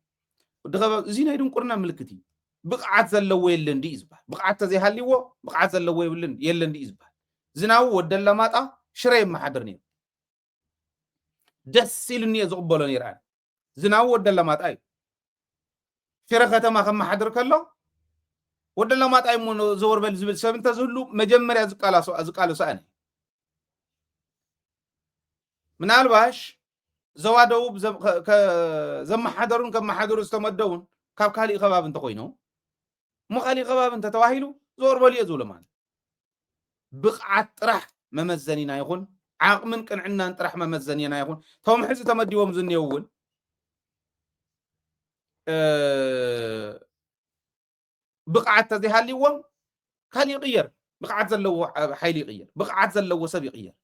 الدخابي زين هيدون قرنا ملكتي بقعت زلوا يلندي إزبح بقعت زي هالليو بقعت زلوا يلندي إزبح زناو ودلا ماتا شريم ما حضرني دسيلني زقبلون يران زناو ودلا ماتا أي فرخة ما خم حضر كله ودلا ماتا أي من زور بالزبل سبب تزهلو مجمر أزقالو سأني من الباش زوادو زم حضرون كم حضروا استمدون كاب خالي خباب انت خوينو مو خالي خباب انت تواهيلو زور بلي زولمان بقعت طرح ممزنينا يكون عاق من كن عندنا طرح ممزنينا يكون توم حس تمديوم زنيون بقعت زي هاليوم خالي يغير بقعت زلو حيل يغير بقعت زلو سب يغير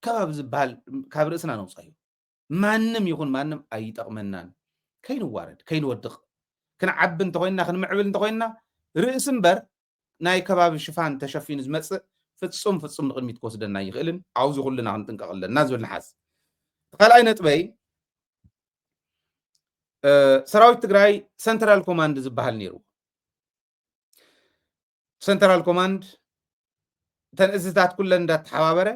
كباب زبال كبر اسنا نوصايو مانم يكون مانم اي تقمنان كينوارد كينودق كنعب انتخوينا كنمعبل انتخوينا رئيس امبر ناي كباب الشفان تشفين زمص ፍጹም ንቅድሚት ክወስደና ይኽእልን ዓውዚ ኩልና ክንጥንቀቕ ኣለና ዝብል ንሓስ ካልኣይ ነጥበይ ሰራዊት ትግራይ ሰንትራል ኮማንድ ዝበሃል ነይሩ ሰንትራል ኮማንድ ተን እዝታት ኩለን እንዳተሓባበረ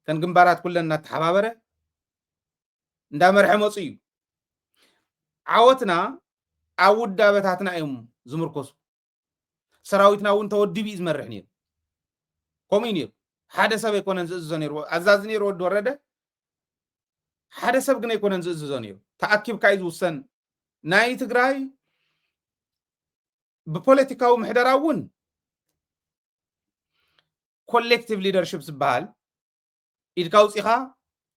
ተን ግንባራት ኩለን እንዳተሓባበረ እንዳመርሐ መፁ እዩ ዓወትና ኣብ ውዳበታትና እዮም ዝምርኮሱ ሰራዊትና እውን ተወዲቡ እዩ ዝመርሕ ነይሩ ከምኡ ነይሩ ሓደ ሰብ ኣይኮነን ዝእዝዞ ነይሩ ኣዛዚ ነይሩ ወዲ ወረደ ሓደ ሰብ ግን ኣይኮነን ዝእዝዞ ነይሩ ተኣኪብካ እዩ ዝውሰን ናይ ትግራይ ብፖለቲካዊ ምሕደራ እውን ኮሌክቲቭ ሊደርሽፕ ዝበሃል ኢድካ ውፂኻ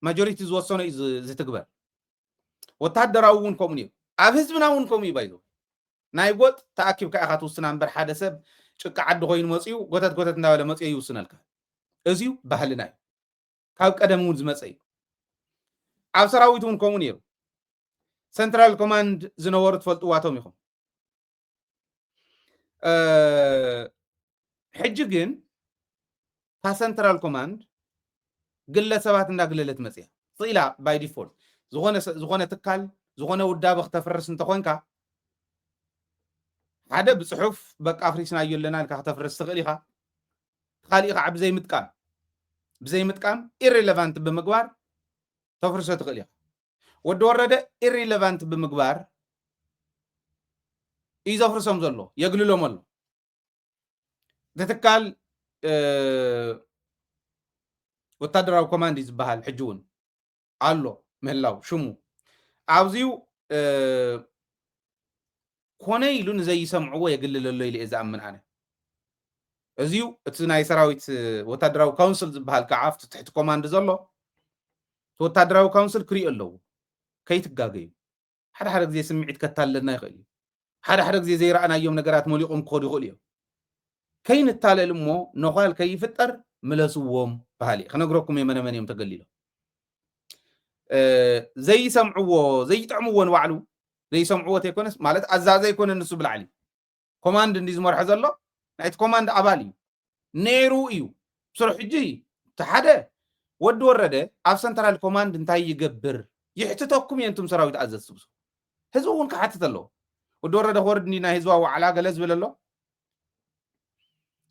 ማጆሪቲ ዝወሰኖ እዩ ዝትግበር ወታደራዊ እውን ከምኡ ነይሩ ኣብ ህዝብና እውን ከምኡ ይባይዞ ናይ ጎጥ ተኣኪብካ ኢኻ ትውስና እምበር ሓደ ሰብ ጭቃ ዓዲ ኮይኑ መፅዩ ጎተት እንዳበለ መፅዩ ይውስነልካ እዚዩ ባህልና እዩ ካብ ቀደም እውን ዝመፀ እዩ ኣብ ሰራዊት እውን ከምኡ ነይሩ ሰንትራል ኮማንድ ዝነበሩ ትፈልጥዋቶም ኢኹም ሕጂ ግን ታ ሰንትራል ኮማንድ ግለሰባት እንዳግለለት መፅያ ፅኢላ ባይ ዲፎልት ዝኾነ ትካል ዝኾነ ውዳበ ክተፍርስ እንተኮንካ ሓደ ብፅሑፍ በቃ ኣፍሪስናዮ ኣለና ኢልካ ክተፍርስ ትኽእል ኢኻ ካሊእ ከዓ ብዘይ ምጥቃም ኢሬሌቫንት ብምግባር ተፍርሶ ትኽእል ኢኻ ወዲ ወረደ ኢሬሌቫንት ብምግባር እዩ ዘፍርሶም ዘሎ የግልሎም ኣሎ ትካል ወታደራዊ ኮማንድ ዝበሃል ሕጂ እውን ኣሎ ምህላው ሽሙ ኣብዚዩ ኮነ ኢሉ ንዘይሰምዕዎ የግልለሎ ኢሉ እየ ዝኣምን ኣነ እዚዩ እቲ ናይ ሰራዊት ወታደራዊ ካውንስል ዝበሃል ከዓ ኣብቲ ትሕቲ ኮማንድ ዘሎ ወታደራዊ ካውንስል ክሪኡ ኣለዎ ከይትጋገዩ ሓደ ግዜ ስምዒት ከታለልና ይኽእል እዩ ሓደ ግዜ ዘይረኣናዮም ነገራት መሊቖም ክኸዱ ይኽእሉ እዮም ከይንታለል እሞ ነኳል ከይፍጠር ምለስዎም ባህሊ ክነግረኩም የመነመን እዮም ተገሊሎም ዘይሰምዕዎ ዘይጥዕምዎ ንባዕሉ ዘይሰምዕዎ ተይኮነስ ማለት ኣዛዘ ኣይኮነን ንሱ ብላዕሊ ኮማንድ እንዲ ዝመርሖ ዘሎ ናይቲ ኮማንድ ኣባል እዩ ነይሩ እዩ ስሩ ሕጂ ሓደ ወዲ ወረደ ኣብ ሰንትራል ኮማንድ እንታይ ይገብር ይሕትተኩም የንቱም ሰራዊት ኣዘዝብሱ ህዝቡ እውን ክሓትት ኣለዎ ወዲ ወረደ ክወርድ እንዲ ናይ ህዝባዊ ዋዕላ ገለ ዝብል ኣሎ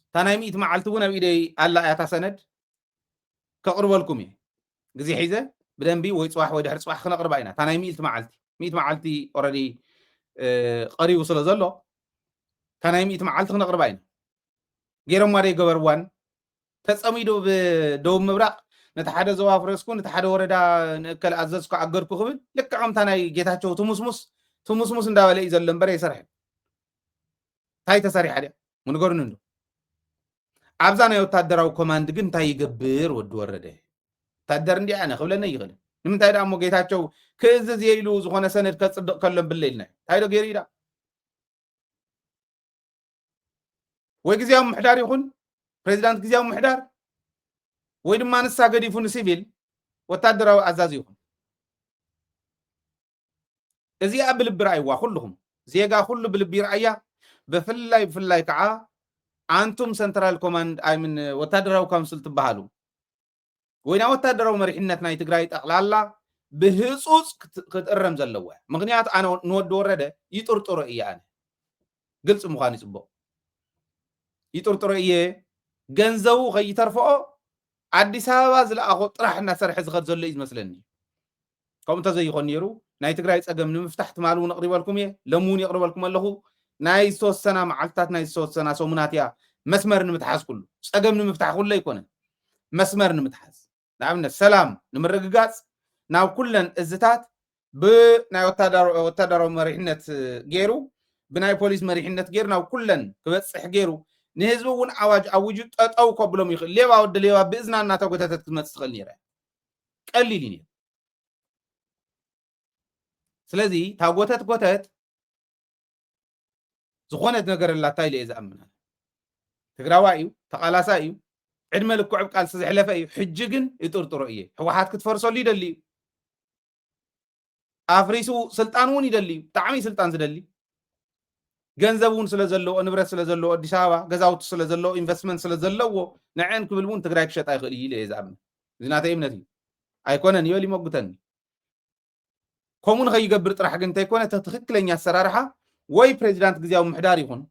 እታ ናይ 100 መዓልቲ እውን ኣብ ኢደይ ኣላ እያ ታ ሰነድ ከቕርበልኩም እየ ግዜ ሒዘ ብደንቢ ወይ ፅዋሕ ወይ ድሕሪ ፅዋሕ ክነቕርባ ኢና እታ ናይ 100 መዓልቲ ኦልሬዲ ቀሪቡ ስለ ዘሎ እታ ናይ 100 መዓልቲ ክነቕርባ ኢና ገይሮማ ደ ገበርዋን ተፀሚዱ ብደቡብ ምብራቅ ነቲ ሓደ ዞባ ፍረስኩ ነቲ ሓደ ወረዳ ንእከል ኣዘዝኩ ኣገርኩ ክብል ልክዕ ከምታ ናይ ጌታቸው ትሙስሙስ እንዳበለ እዩ ዘሎ እምበር ኣይሰርሕን እንታይ ተሰሪሓ ድያ ምንገሩን እንዶ ኣብዛ ናይ ወታደራዊ ኮማንድ ግን እንታይ ይገብር ወዲ ወረደ ወታደር እንዲ ኣነ ክብለና ይኽእል ንምንታይ ዳ እሞ ጌታቸው ክእዝዝ የኢሉ ዝኾነ ሰነድ ከፅድቕ ከሎም ብለ ኢልና እንታይ ዶ ገይሩ ኢዳ ወይ ግዜያዊ ምሕዳር ይኹን ፕሬዚዳንት ግዜያዊ ምሕዳር ወይ ድማ ንሳ ገዲፉ ንሲቪል ወታደራዊ ኣዛዚ ይኹን እዚኣ ብልቢ ረኣይዋ ኩልኹም ዜጋ ኩሉ ብልቢ ረኣያ ብፍላይ ከዓ አንቱም ሰንትራል ኮማንድ አይምን ወታደራዊ ካውንስል ትበሃሉ ወይና ወታደራዊ መሪሕነት ናይ ትግራይ ጠቕላላ ብህፁፅ ክትእረም ዘለዋ ምክንያቱ ኣነ ንወዲ ወረደ ይጥርጥሮ እየ ኣነ ግልፂ ምዃኑ ይፅቡቕ ይጥርጥሮ እየ ገንዘቡ ከይተርፍኦ ኣዲስ ኣበባ ዝለኣኾ ጥራሕ እናሰርሐ ዝኸድ ዘሎ እዩ ዝመስለኒ ከምኡ እንተዘይኮን ነይሩ ናይ ትግራይ ፀገም ንምፍታሕ ትማል እውን ኣቕሪበልኩም እየ ሎሚ እውን የቕርበልኩም ኣለኹ ናይ ዝተወሰና መዓልትታት ናይ ዝተወሰና ሰሙናት እያ መስመር ንምትሓዝ ኩሉ ፀገም ንምፍታሕ ኩሉ ኣይኮነን መስመር ንምትሓዝ ንኣብነት ሰላም ንምርግጋፅ ናብ ኩለን እዝታት ብናይ ወታደራዊ መሪሕነት ገይሩ ብናይ ፖሊስ መሪሕነት ገይሩ ናብ ኩለን ክበፅሕ ገይሩ ንህዝቢ እውን ኣዋጅ ኣውጁ ጠጠው ከብሎም ይኽእል ሌባ ወዲ ሌባ ብእዝና እናተጎተተት ክትመፅእ ትኽእል ነይራ ቀሊል እዩ ነይሩ ስለዚ ታ ጎተት ዝኾነት ነገር ኣላታ ኢለ እየ ዝኣምና ትግራዋ እዩ ተቓላሳ እዩ ዕድመ ልክዕ ቃልሲ ዘሕለፈ እዩ ሕጂ ግን ይጥርጥሮ እየ ሕወሓት ክትፈርሰሉ ይደሊ እዩ أفريسو سلطان ون يدلي تعمي سلطان زدلي ገንዘቡን ስለዘለዎ ንብረት ስለዘለዎ አዲስ አበባ ገዛውት ስለዘለዎ ኢንቨስትመንት ስለዘለዎ ንዕን ክብል እውን ትግራይ ክሸጥ ኣይኽእል እዩ ኢለ እየ ዝኣምን እዚ ናተይ እምነት እዩ ኣይኮነን ይበል ይመጉተኒ ከምኡ ንኸይገብር ጥራሕ ግን እንተይኮነ ትክክለኛ ኣሰራርሓ ወይ ፕሬዚዳንት ግዜያዊ ምሕዳር ይኹን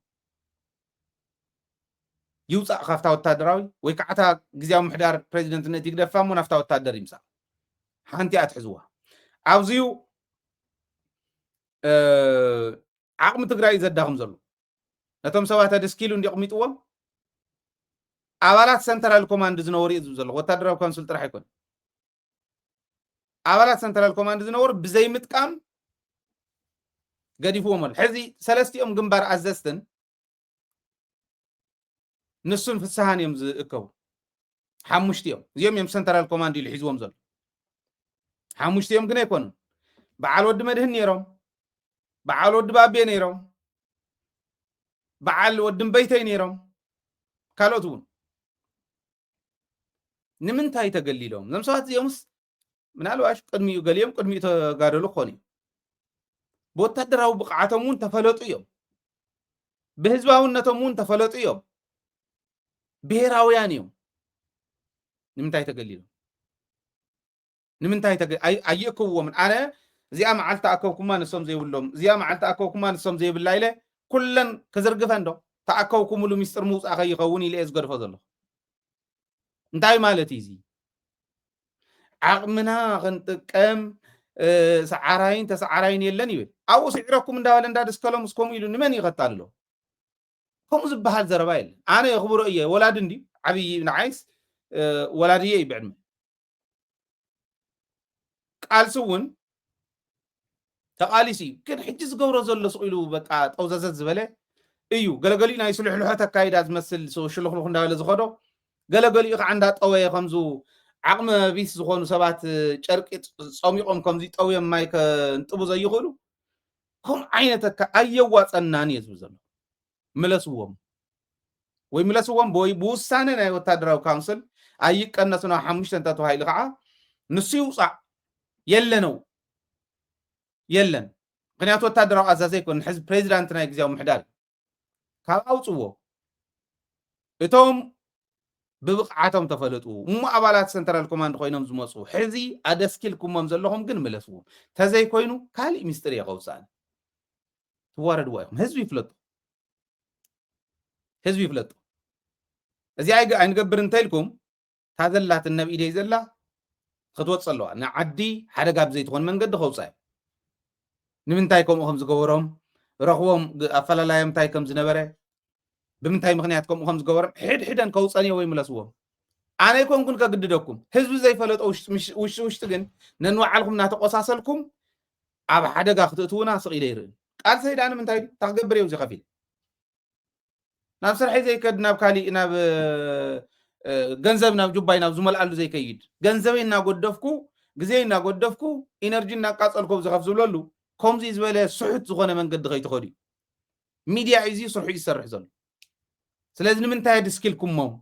ይውፃእ ካብታ ወታደራዊ ወይ ከዓ እታ ግዜያዊ ምሕዳር ፕሬዚደንትነት ይግደፋ እሞ ናብታ ወታደር ይምፃእ ሓንቲ እያ ትሕዝዋ ኣብዝዩ ዓቕሚ ትግራይ ዘዳኽም ዘሎ ነቶም ሰባት ኣደስኪሉ እንዲቕሚጥዎም ኣባላት ሰንትራል ኮማንድ ዝነበሩ እዩ ዘሎ ወታደራዊ ካውንስል ጥራሕ ኣይኮነ ኣባላት ሰንትራል ኮማንድ ዝነበሩ ብዘይ ምጥቃም ገዲፍዎም ኣሎ ሕዚ ሰለስቲኦም ግንባር ኣዘዝትን ንሱን ፍስሓን እዮም ዝእከቡ ሓሙሽቲኦም እዚኦም እዮም ሰንትራል ኮማንድ ኢሉ ሒዝዎም ዘሎ ሓሙሽቲኦም ግን ኣይኮኑን በዓል ወዲ መድህን ነይሮም በዓል ወዲ ባቤ ነይሮም በዓል ወድን በይተይ ነይሮም ካልኦት እውን ንምንታይ ተገሊሎም እዞም ሰባት እዚኦምስ ምናልባሽ ቅድሚኡ ገሊኦም ቅድሚኡ ተጋደሉ ክኾኑ እዩ ብወታደራዊ ብቕዓቶም እውን ተፈለጡ እዮም ብህዝባውነቶም እውን ተፈለጡ እዮም ብሄራውያን እዮም ንምንታይ ተገሊሎም ንምንታይ ኣይእክብዎምን ኣነ እዚኣ መዓልቲ ተኣከብኩማ ንሶም ዘይብሎም እዚኣ መዓልቲ ተኣከብኩማ ንሶም ዘይብላ ኢለ ኩለን ክዝርግፈን ዶ ተኣከብኩምሉ ሚስጥር ምውፃእ ከይኸውን ኢለ እየ ዝገድፎ ዘሎ እንታይ ማለት እዩ እዚ ዓቕምና ክንጥቀም ሰዓራይን ተሰዓራይን የለን ይብል ኣብኡ ስዒረኩም እንዳበለ እንዳደስከሎም እስከምኡ ኢሉ ንመን ይኸታልሎ ከምኡ ዝበሃል ዘረባ የለን ኣነ የኽብሮ እየ ወላድ እንዲ ዓብይ ንዓይስ ወላድየ እዩ ብዕድመ ቃልሲ እውን ተቃሊሲ ግን ሕጂ ዝገብሮ ዘሎ ስኢሉ በቃ ጠውዘዘት ዝበለ እዩ ገለገሊኡ ናይ ስልሕልሖት ኣካይዳ ዝመስል ሽልኽልኽ እንዳበለ ዝኸዶ ገለገሊኡ ከዓ እንዳጠወየ ከምዙ ዓቕሚ ቢስ ዝኾኑ ሰባት ጨርቂ ፀሚቖም ከምዚ ጠውዮም ማይ ከንጥቡ ዘይኽእሉ ከምኡ ዓይነት ኣየዋፀናን እየ ዝብል ዘሎ ምለስዎም ወይ ምለስዎም ወይ ብውሳነ ናይ ወታደራዊ ካውንስል ኣይቀነሱ ናብ 5 ተባሂሉ ከዓ ንሱ ይውፃእ የለነው የለን ምክንያቱ ወታደራዊ ኣዛዘ ይኮን ሕዝቢ ፕሬዚዳንት ናይ ግዜያዊ ምሕዳር ካብ ኣውፅዎ እቶም ብብቕዓቶም ተፈለጡ እሞ ኣባላት ሰንትራል ኮማንድ ኮይኖም ዝመፁ ሕዚ ኣደስኪልኩሞም ዘለኹም ግን ምለስዎ ተዘይ ኮይኑ ካሊእ ሚስጥር እየ ከውፃእኒ ትዋረድዋ ኢኹም ህዝቢ ይፍለጡ እዚ ኣይንገብር እንተኢልኩም እታ ዘላት ነብ ኢደይ ዘላ ክትወፅእ ኣለዋ ንዓዲ ሓደጋ ብዘይትኾን መንገዲ ከውፃእ እዩ ንምንታይ ከምኡ ከም ዝገበሮም ረኽቦም ኣፈላላዮም እንታይ ከም ዝነበረ ብምንታይ ምክንያት ከምኡ ከም ዝገበሮም ሕድሕደን ከውፀንዮ ወይ ምለስዎም ኣነ ይኮንኩን ከግድደኩም ህዝቢ ዘይፈለጦ ውሽጢ ግን ነንባዕልኩም እናተቆሳሰልኩም ኣብ ሓደጋ ክትእትውና ስቂኢለ ይርኢ ቃል ሰይዳ ንምንታይ ታክገብር እዩ ከፊል ናብ ስርሐይ ዘይከድ ናብ ካሊእ ናብ ገንዘብ ናብ ጁባይ ናብ ዝመልኣሉ ዘይከይድ ገንዘበይ እናጎደፍኩ ግዜይ እናጎደፍኩ ኢነርጂ እናቃፀልኩ ዝኸፍ ዝብለሉ ከምዚ ዝበለ ስሑት ዝኾነ መንገዲ ከይትኸዱ ሚድያ እዚ ስርሑ ይሰርሕ ዘሎ ስለዚ ንምንታይ ድስኪልኩሞም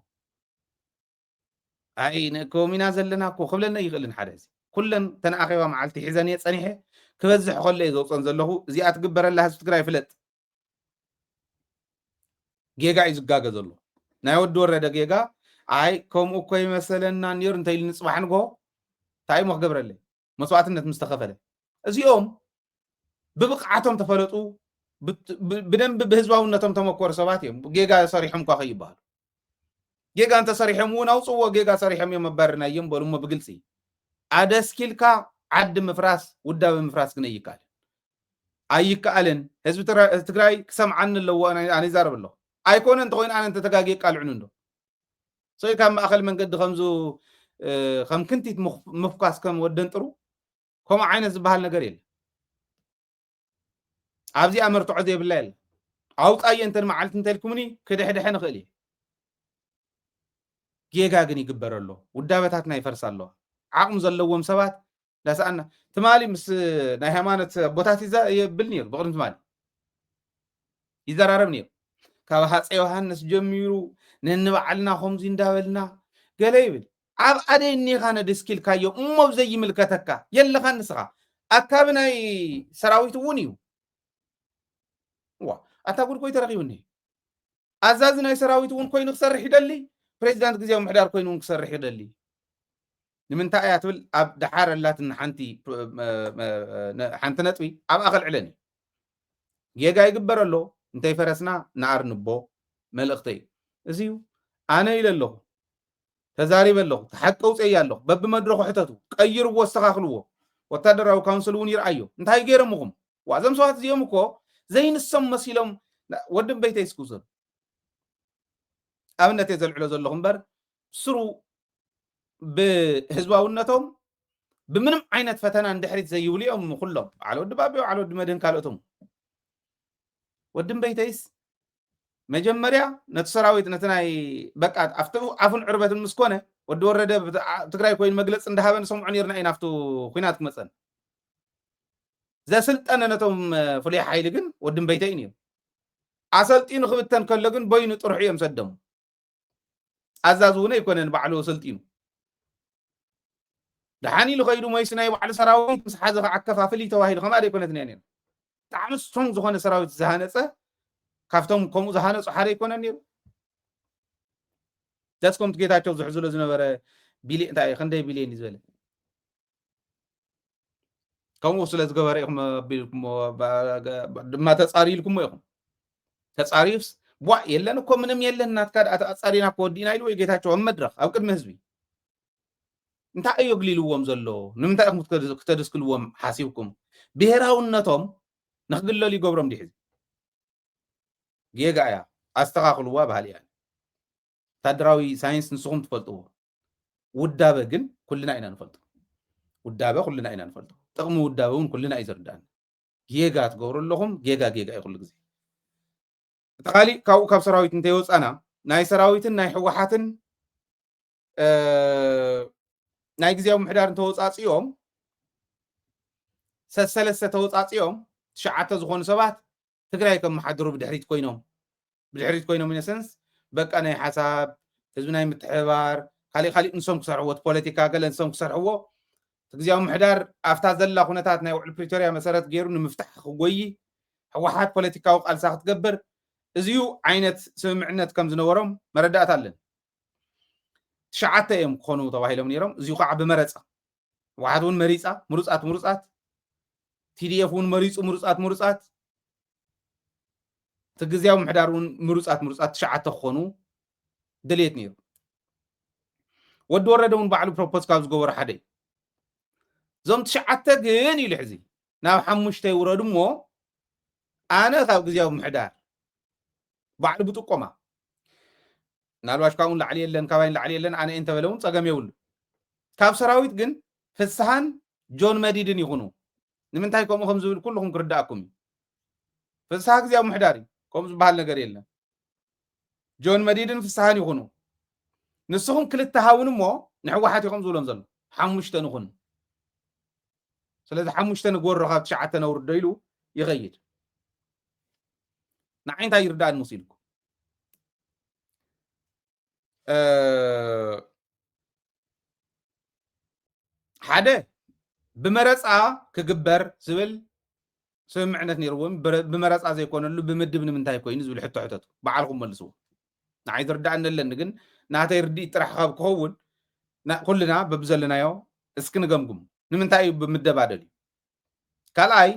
ኣይ ንኮሚና ዘለና እኮ ክብለና ይኽእልን ሓደ እዚ ኩለን ተነኣኺባ መዓልቲ ሒዘን እየ ፀኒሐ ክበዝሕ ከሎ እየ ዘውፅን ዘለኹ እዚኣ ትግበረላ ህዝቢ ትግራይ ይፍለጥ ጌጋ እዩ ዝጋገ ዘሎ ናይ ወዲ ወረደ ጌጋ ኣይ ከምኡ እኮ ይመሰለና ነይሩ እንተኢሉ ንፅባሕ ንጎ እንታይ እሞ ክገብረለይ መስዋዕትነት ምስ ተኸፈለ እዚኦም ብብቕዓቶም ተፈለጡ ብደንብ ብህዝባውነቶም ተመኮሩ ሰባት እዮም ጌጋ ሰሪሖም እኳ ከይበሃሉ ጌጋ እንተሰሪሖም እውን ኣውፅዎ ጌጋ ሰሪሖም እዮም መባርና እዮም በሉ እሞ ብግልፂ ኣደስኪልካ ዓዲ ምፍራስ ውዳበ ምፍራስ ግን ኣይከኣልን ህዝቢ ትግራይ ክሰምዓኒ ኣለዎ ኣነ ይዛረብ ኣለኹ ኣይኮነ እንተኮይኑ ኣነ እንተተጋጊ ቃልዕኑ እንዶ ሰይ ካብ ማእኸል መንገዲ ከምዙ ከም ክንቲት ምፍኳስ ከም ወደንጥሩ ከምኡ ዓይነት ዝበሃል ነገር የለ ኣብዚ ኣመርትዖ ዘይብላ የለ ኣውፃየ እንተን መዓልቲ እንተልኩምኒ ክድሕድሐ ንኽእል እየ ጌጋ ግን ይግበር ኣሎ ውዳበታትና ይፈርስ ኣለዋ ዓቕሚ ዘለዎም ሰባት ዳስኣና ትማሊ ምስ ናይ ሃይማኖት ቦታት ይብል ነይሩ ብቅድሚ ትማሊ ይዘራረብ ነይሩ ካብ ሃፀይ ዮሃንስ ጀሚሩ ነንባዕልና ከምዚ እንዳበልና ገለ ይብል ኣብ ኣደይ እኒኻ ነድስኪልካዮ እሞ ብዘይምልከተካ የለኻ ንስኻ ኣካብናይ ሰራዊት እውን እዩ ዋ ኣታ ጉድ ኮይ ተረኺቡኒ ኣዛዚ ናይ ሰራዊት እውን ኮይኑ ክሰርሕ ይደሊ ፕሬዚዳንት ግዜያዊ ምሕዳር ኮይኑ እውን ክሰርሕ ይደሊ ንምንታይ እያ ትብል ኣብ ድሓር ኣላትን ሓንቲ ነጥቢ ኣብኣ ኸልዕለኒ ጌጋ ይግበር ኣሎ እንተይፈረስና ንኣር ንቦ መልእኽተይ እዚዩ ኣነ ኢለ ኣለኹ ተዛሪበ ኣለኹ ተሓቂ ውፅየ ኣለኹ በብመድረኹ ሕተቱ ቀይርዎ ኣስተኻኽልዎ ወታደራዊ ካውንስል እውን ይርኣዮ እንታይ ገይረምኹም ዋዞም ሰባት እዚኦም እኮ ዘይንሶም መሲሎም ወድም በይተይ ስኩዘር ኣብነት እየ ዘልዕሎ ዘለኹ እምበር ስሩ ብህዝባውነቶም ብምንም ዓይነት ፈተና እንድሕሪት ዘይብሉ እዮም ኩሎም ዓለ ወዲ ባቢዮ ዓለ ወዲ መድህን ካልኦቶም ወድም በይተይስ መጀመርያ ነቲ ሰራዊት ነቲ ናይ በቃ ኣፉን ዕርበትን ምስ ኮነ ወዲ ወረደ ትግራይ ኮይኑ መግለፂ እንዳሃበ ንሰምዖ ነርና ኢና ኣብቲ ኩናት ክመፀን ዘስልጠነ ነቶም ፍሉይ ሓይሊ ግን ወድም በይተይ እዮም ኣሰልጢኑ ክብተን ከሎ ግን በይኑ ጥርሑ እዮም ሰደሙ ኣዛዝ እውን ኣይኮነን ባዕሉ ሰልጢኑ ድሓኒ ኢሉ ከይዱ ሞይስ ናይ ባዕሉ ሰራዊት ምስ ሓዘ ከዓ ከፋፍል ተባሂሉ ከማደ ኣይኮነት ነይሩ ብጣዕሚ ስትሮንግ ዝኾነ ሰራዊት ዝሃነፀ ካብቶም ከምኡ ዝሃነፁ ሓደ ኣይኮነን ነይሩ ደስኩም ጌታቸው ዝሕዝሎ ዝነበረ ቢልዮን እንታይ ክንደይ ቢልዮን ዝበለ ከምኡ ስለ ዝገበረ ኢኹም ኣቢልኩም ድማ ተፃሪልኩም ኢኹም ተፃሪፍስ ዋ የለን እኮ ምንም የለን ናትካ ኣፃሪና ክወዲና ኢሉ ወይ ጌታቸው ኣብ መድረኽ ኣብ ቅድሚ ህዝቢ እንታይ እዩ ግሊልዎም ዘሎ ንምንታይ ኢኹም ክተደስክልዎም ሓሲብኩም ብሄራውነቶም ንክግለሉ ይገብሮም ዲሕዚ ጌጋ እያ ኣስተኻኽልዋ ባህል እያ ወታደራዊ ሳይንስ ንስኹም ትፈልጥዎ ውዳበ ግን ኩልና ኢና ንፈልጦ ውዳበ ኩልና ኢና ንፈልጦ ጥቕሚ ውዳበ እውን ኩልና እዩ ዝርዳእና ጌጋ ትገብሩ ኣለኹም ጌጋ ጌጋ እዩ ኩሉ ግዜ ተኻሊእ ካብኡ ካብ ሰራዊት እንተይወፃና ናይ ሰራዊትን ናይ ሕወሓትን ናይ ግዜያዊ ምሕዳር እንተወፃፂኦም ሰለስተ ተወፃፂኦም ትሽዓተ ዝኾኑ ሰባት ትግራይ ከመሓድሩ ብድሕሪት ኮይኖም ኢነሰንስ በቃ ናይ ሓሳብ ህዝቢ ናይ ምትሕባር ካሊእ ንሶም ክሰርሕዎ ፖለቲካ ገለ ንሶም ክሰርሕዎ ግዜያዊ ምሕዳር ኣፍታ ዘላ ኩነታት ናይ ውዕል ፕሪቶርያ መሰረት ገይሩ ንምፍታሕ ክጎይ ሕወሓት ፖለቲካዊ ቃልሳ ክትገብር እዚዩ ዓይነት ስምምዕነት ከም ዝነበሮም መረዳእታ ኣለን ትሽዓተ እዮም ክኾኑ ተባሂሎም ነይሮም እዚዩ ከዓ ብመረፃ ሕወሓት እውን መሪፃ ምሩፃት ቲዲኤፍ እውን መሪፁ ምሩፃት ትግዜያዊ ምሕዳር እውን ምሩፃት ትሽዓተ ክኾኑ ድሌት ነይሩ ወዲ ወረደ እውን ባዕሉ ፕሮፖዝ ካብ ዝገበሩ ሓደ እዞም ትሽዓተ ግን ኢሉ ሕዚ ናብ ሓሙሽተ ይውረዱ እሞ ኣነ ካብ ግዜያዊ ምሕዳር ባዕሉ ብጥቆማ ናልባሽ ካብኡን ላዕሊ የለን ካባይን ላዕሊ የለን ኣነ እንተበለ እውን ፀገም የብሉ ካብ ሰራዊት ግን ፍስሓን ጆን መዲድን ይኹኑ ንምንታይ ከምኡ ከም ዝብል ኩልኩም ክርዳእኩም እዩ ፍስሓ ግዜያዊ ምሕዳር እዩ ከምኡ ዝበሃል ነገር የለን ጆን መዲድን ፍስሓን ይኹኑ ንስኹም ክልተ ሃውን እሞ ንሕወሓት ይኹም ዝብሎም ዘሎ ሓሙሽተ ንኹን ስለዚ ሓሙሽተ ንግበሮ ካብ ትሽዓተ ነውርዶ ኢሉ ይኸይድ ንዓይ እንታይ ይርዳእን መሲልኩም ሓደ ብመረፃ ክግበር ዝብል ስምምዕነት ነይሩዎም ብመረፃ ዘይኮነሉ ብምድብ ንምንታይ ኮይኑ ዝብል ሕቶሕተቱ በዓልኩም መልስዎ ንዓይ ዝርዳእን ኣለኒ ግን ናተይ ርዲእ ጥራሕ ካብ ክኸውን ኩልና በብዘለናዮ እስኪ ንገምግም ንምንታይ እዩ ብምደባደል እዩ ካልኣይ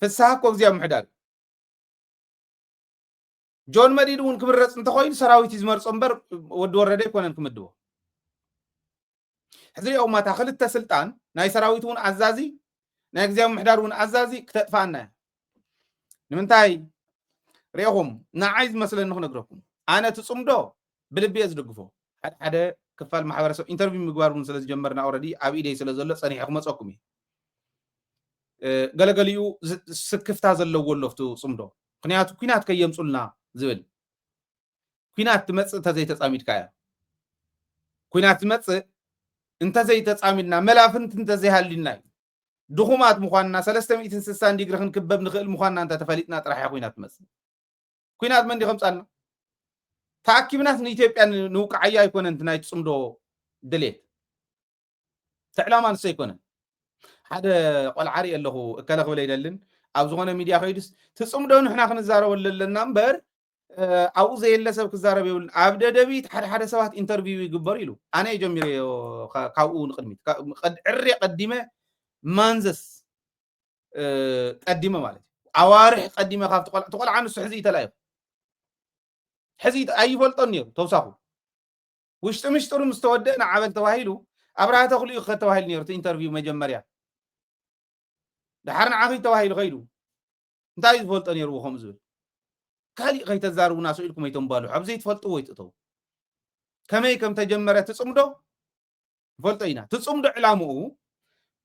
ፍስሓ እኮ ግዜያዊ ምሕዳር ጆን መዲድ እውን ክምረፅ እንተኮይኑ ሰራዊት ዝመርፆ እምበር ወዲ ወረደ ይኮነን ክምድቦ ሕዚ ሪኦም ማታ ክልተ ስልጣን ናይ ሰራዊት እውን ኣዛዚ ናይ ግዜያዊ ምሕዳር እውን ኣዛዚ ክተጥፋአና እያ ንምንታይ ሪኢኹም ንዓይ ዝመስለኒ ክነግረኩም ኣነ ትፅምዶ ብልቢ እየ ዝድግፎ ሓደ ክፋል ማሕበረሰብ ኢንተርቪው ምግባር እውን ስለ ዝጀመርና ኦልሬዲ ኣብ ኢደይ ስለ ዘሎ ፀኒሐ ክመፀኩም እየ ገለገሊኡ ስክፍታ ዘለዎ ኣሎ ኣብቲ ፅምዶ ምክንያቱ ኩናት ከየምፁልና ዝብል ኩናት ትመፅእ እንተዘይተፃሚድካ እያ ኩናት ትመፅእ እንተዘይተፃሚድና መላፍንቲ እንተዘይሃሊና እዩ ድኹማት ምኳንና 360 ዲግሪ ክንክበብ ንኽእል ምኳንና እንተተፈሊጥና ጥራሕ እያ ኩናት ትመፅእ ኩናት መንዲ ከምፃልና ተኣኪብናት ንኢትዮጵያ ንውቃዓያ ኣይኮነን ናይ ፅምዶ ድሌት ተዕላማ ንሱ ኣይኮነን ሓደ ቆልዓሪ ኣለኹ እከለ ክብል ይደልን ኣብ ዝኾነ ሚድያ ከይድስ ትፅምዶ ንሕና ክንዛረበሉ ኣለና እምበር ኣብኡ ዘየለ ሰብ ክዛረብ የብሉን ኣብ ደደቢት ሓደ ሰባት ኢንተርቪው ይግበር ኢሉ ኣነ ጀሚረ ካብኡ ንቅድሚት ዕሬ ቀዲመ ማንዘስ ቀዲመ ማለት ኣዋርሕ ቀዲመ ካብቲ ቆልዓ ንሱ ሕዚ ተላይኹ ሕዚ ኣይፈልጦን ነይሩ ተውሳኹ ውሽጢ ምሽጥሩ ምስ ተወድእ ንዓበል ተባሂሉ ኣብርሃ ተኽሉ እዩ ከተባሂሉ ነይሩ ኢንተርቪው መጀመርያ ድሓር ንዓኺ ተባሂሉ ከይዱ እንታይ ዝፈልጦ ነይርዎ ከምኡ ዝብል ካሊእ ከይተዛርቡና ስኢልኩም ኣይተንባሉ ኣብ ዘይትፈልጥዎ ይጥተው ከመይ ከም ተጀመረ ትፅምዶ ፈልጦ ኢና ትፅምዶ ዕላምኡ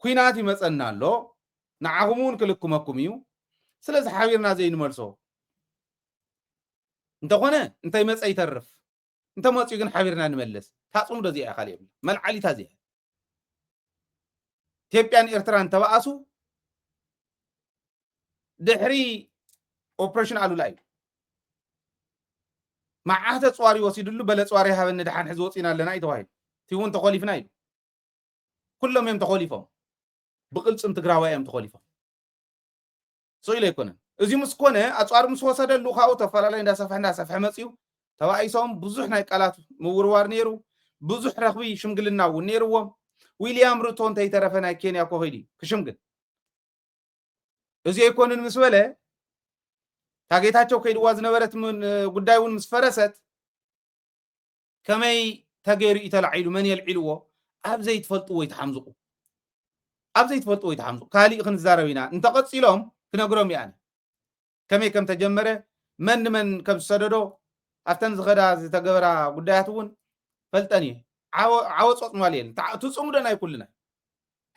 ኩናት ይመፀና ኣሎ ንዓኹም እውን ክልክመኩም እዩ ስለዚ ሓቢርና ዘይንመልሶ እንተኾነ እንታይ መፀ ይተርፍ እንተመፅኡ ግን ሓቢርና ንመለስ ታፅምዶ እዚኣ ካሊእ የብላ መልዓሊታ እዚኣ ኢትዮጵያን ኤርትራን ተባኣሱ ድሕሪ ኦፕሬሽን ኣሉላ እዩ ማዓህተ ፅዋሪ ወሲድሉ በለ ፅዋሪ ሃበኒ ድሓን ሕዚ ወፂና ኣለና እዩ ተባሂሉ እቲ እውን ተኮሊፍና ኢሉ ኩሎም እዮም ተኮሊፎም ብቅልፅም ትግራዋይ እዮም ተኮሊፎም ስኢሉ ኣይኮነን እዚ ምስ ኮነ ኣፅዋሪ ምስ ወሰደሉ ካብኡ ተፈላለዩ እንዳሰፍሐ መፅኡ ተባኢሶም ብዙሕ ናይ ቃላት ምውርዋር ነይሩ ብዙሕ ረኽቢ ሽምግልና እውን ነይሩዎም ዊልያም ሩቶ እንተይተረፈ ናይ ኬንያ ኮ ኸይዱ ክሽምግል እዚ ኣይኮንን ምስ በለ ታጌታቸው ከይድዋ ዝነበረት ጉዳይ እውን ምስ ፈረሰት ከመይ ተገይሩ እዩ ተላዒሉ መን የልዒልዎ ኣብ ዘይትፈልጥዎ ይተሓምዝቑ ካሊእ ክንዛረብ ኢና እንተቐፂሎም ክነግሮም እያ ከመይ ከም ተጀመረ መን ንመን ከም ዝሰደዶ ኣብተን ዝኸዳ ዝተገበራ ጉዳያት እውን ፈልጠን እየ ዓወፅ ወፅሟል የለን ትፅምዶን ኣይኩልና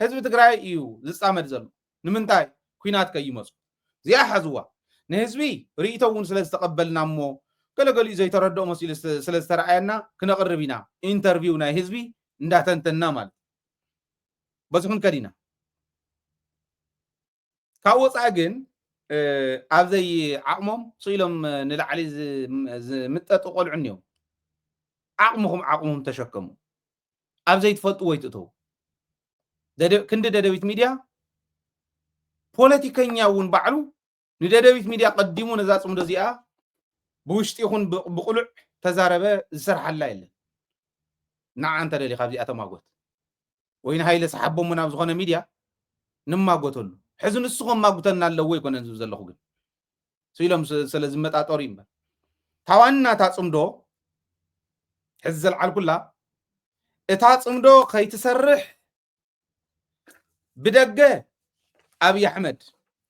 ህዝቢ ትግራይ እዩ ዝፃመድ ዘሎ ንምንታይ ኩናት ከይመፁ እዚኣ ሓዝዋ ንህዝቢ ርእቶ እውን ስለ ዝተቐበልና እሞ ገለገሊኡ ዘይተረድኦ መሲሉ ስለ ዝተረኣየና ክነቕርብ ኢና ኢንተርቪው ናይ ህዝቢ እንዳተንተና ማለት በዚ ክንከድ ኢና ካብ ወፃኢ ግን ኣብዘይ ዓቕሞም ስኢሎም ንላዕሊ ዝምጠጡ ቆልዑ እኒዮም ዓቕሞም ተሸከሙ ኣብ ዘይትፈልጥዎ ይትእተው ክንዲ ደደቢት ሚድያ ፖለቲከኛ እውን ባዕሉ ንደደቢት ሚድያ ቀዲሙ ነዛ ፅምዶ እዚኣ ብውሽጢ ይኹን ብቁሉዕ ተዛረበ ዝሰርሓላ የለን ንዓ እንተ ደሊ ካብዚኣ ተማጎት ወይ ንሃይለ ሰሓቦም ናብ ዝኾነ ሚድያ ንማጎተሉ ሕዚ ንስኹም ማጉተና ኣለዎ ይኮነን ዝብል ዘለኹ ግን ስኢሎም ስለ ዝመጣጠሩ እዩ እምበር ታዋና እታ ፅምዶ ሕዚ ዘልዓልኩላ እታ ፅምዶ ከይትሰርሕ ብደገ ኣብይ ኣሕመድ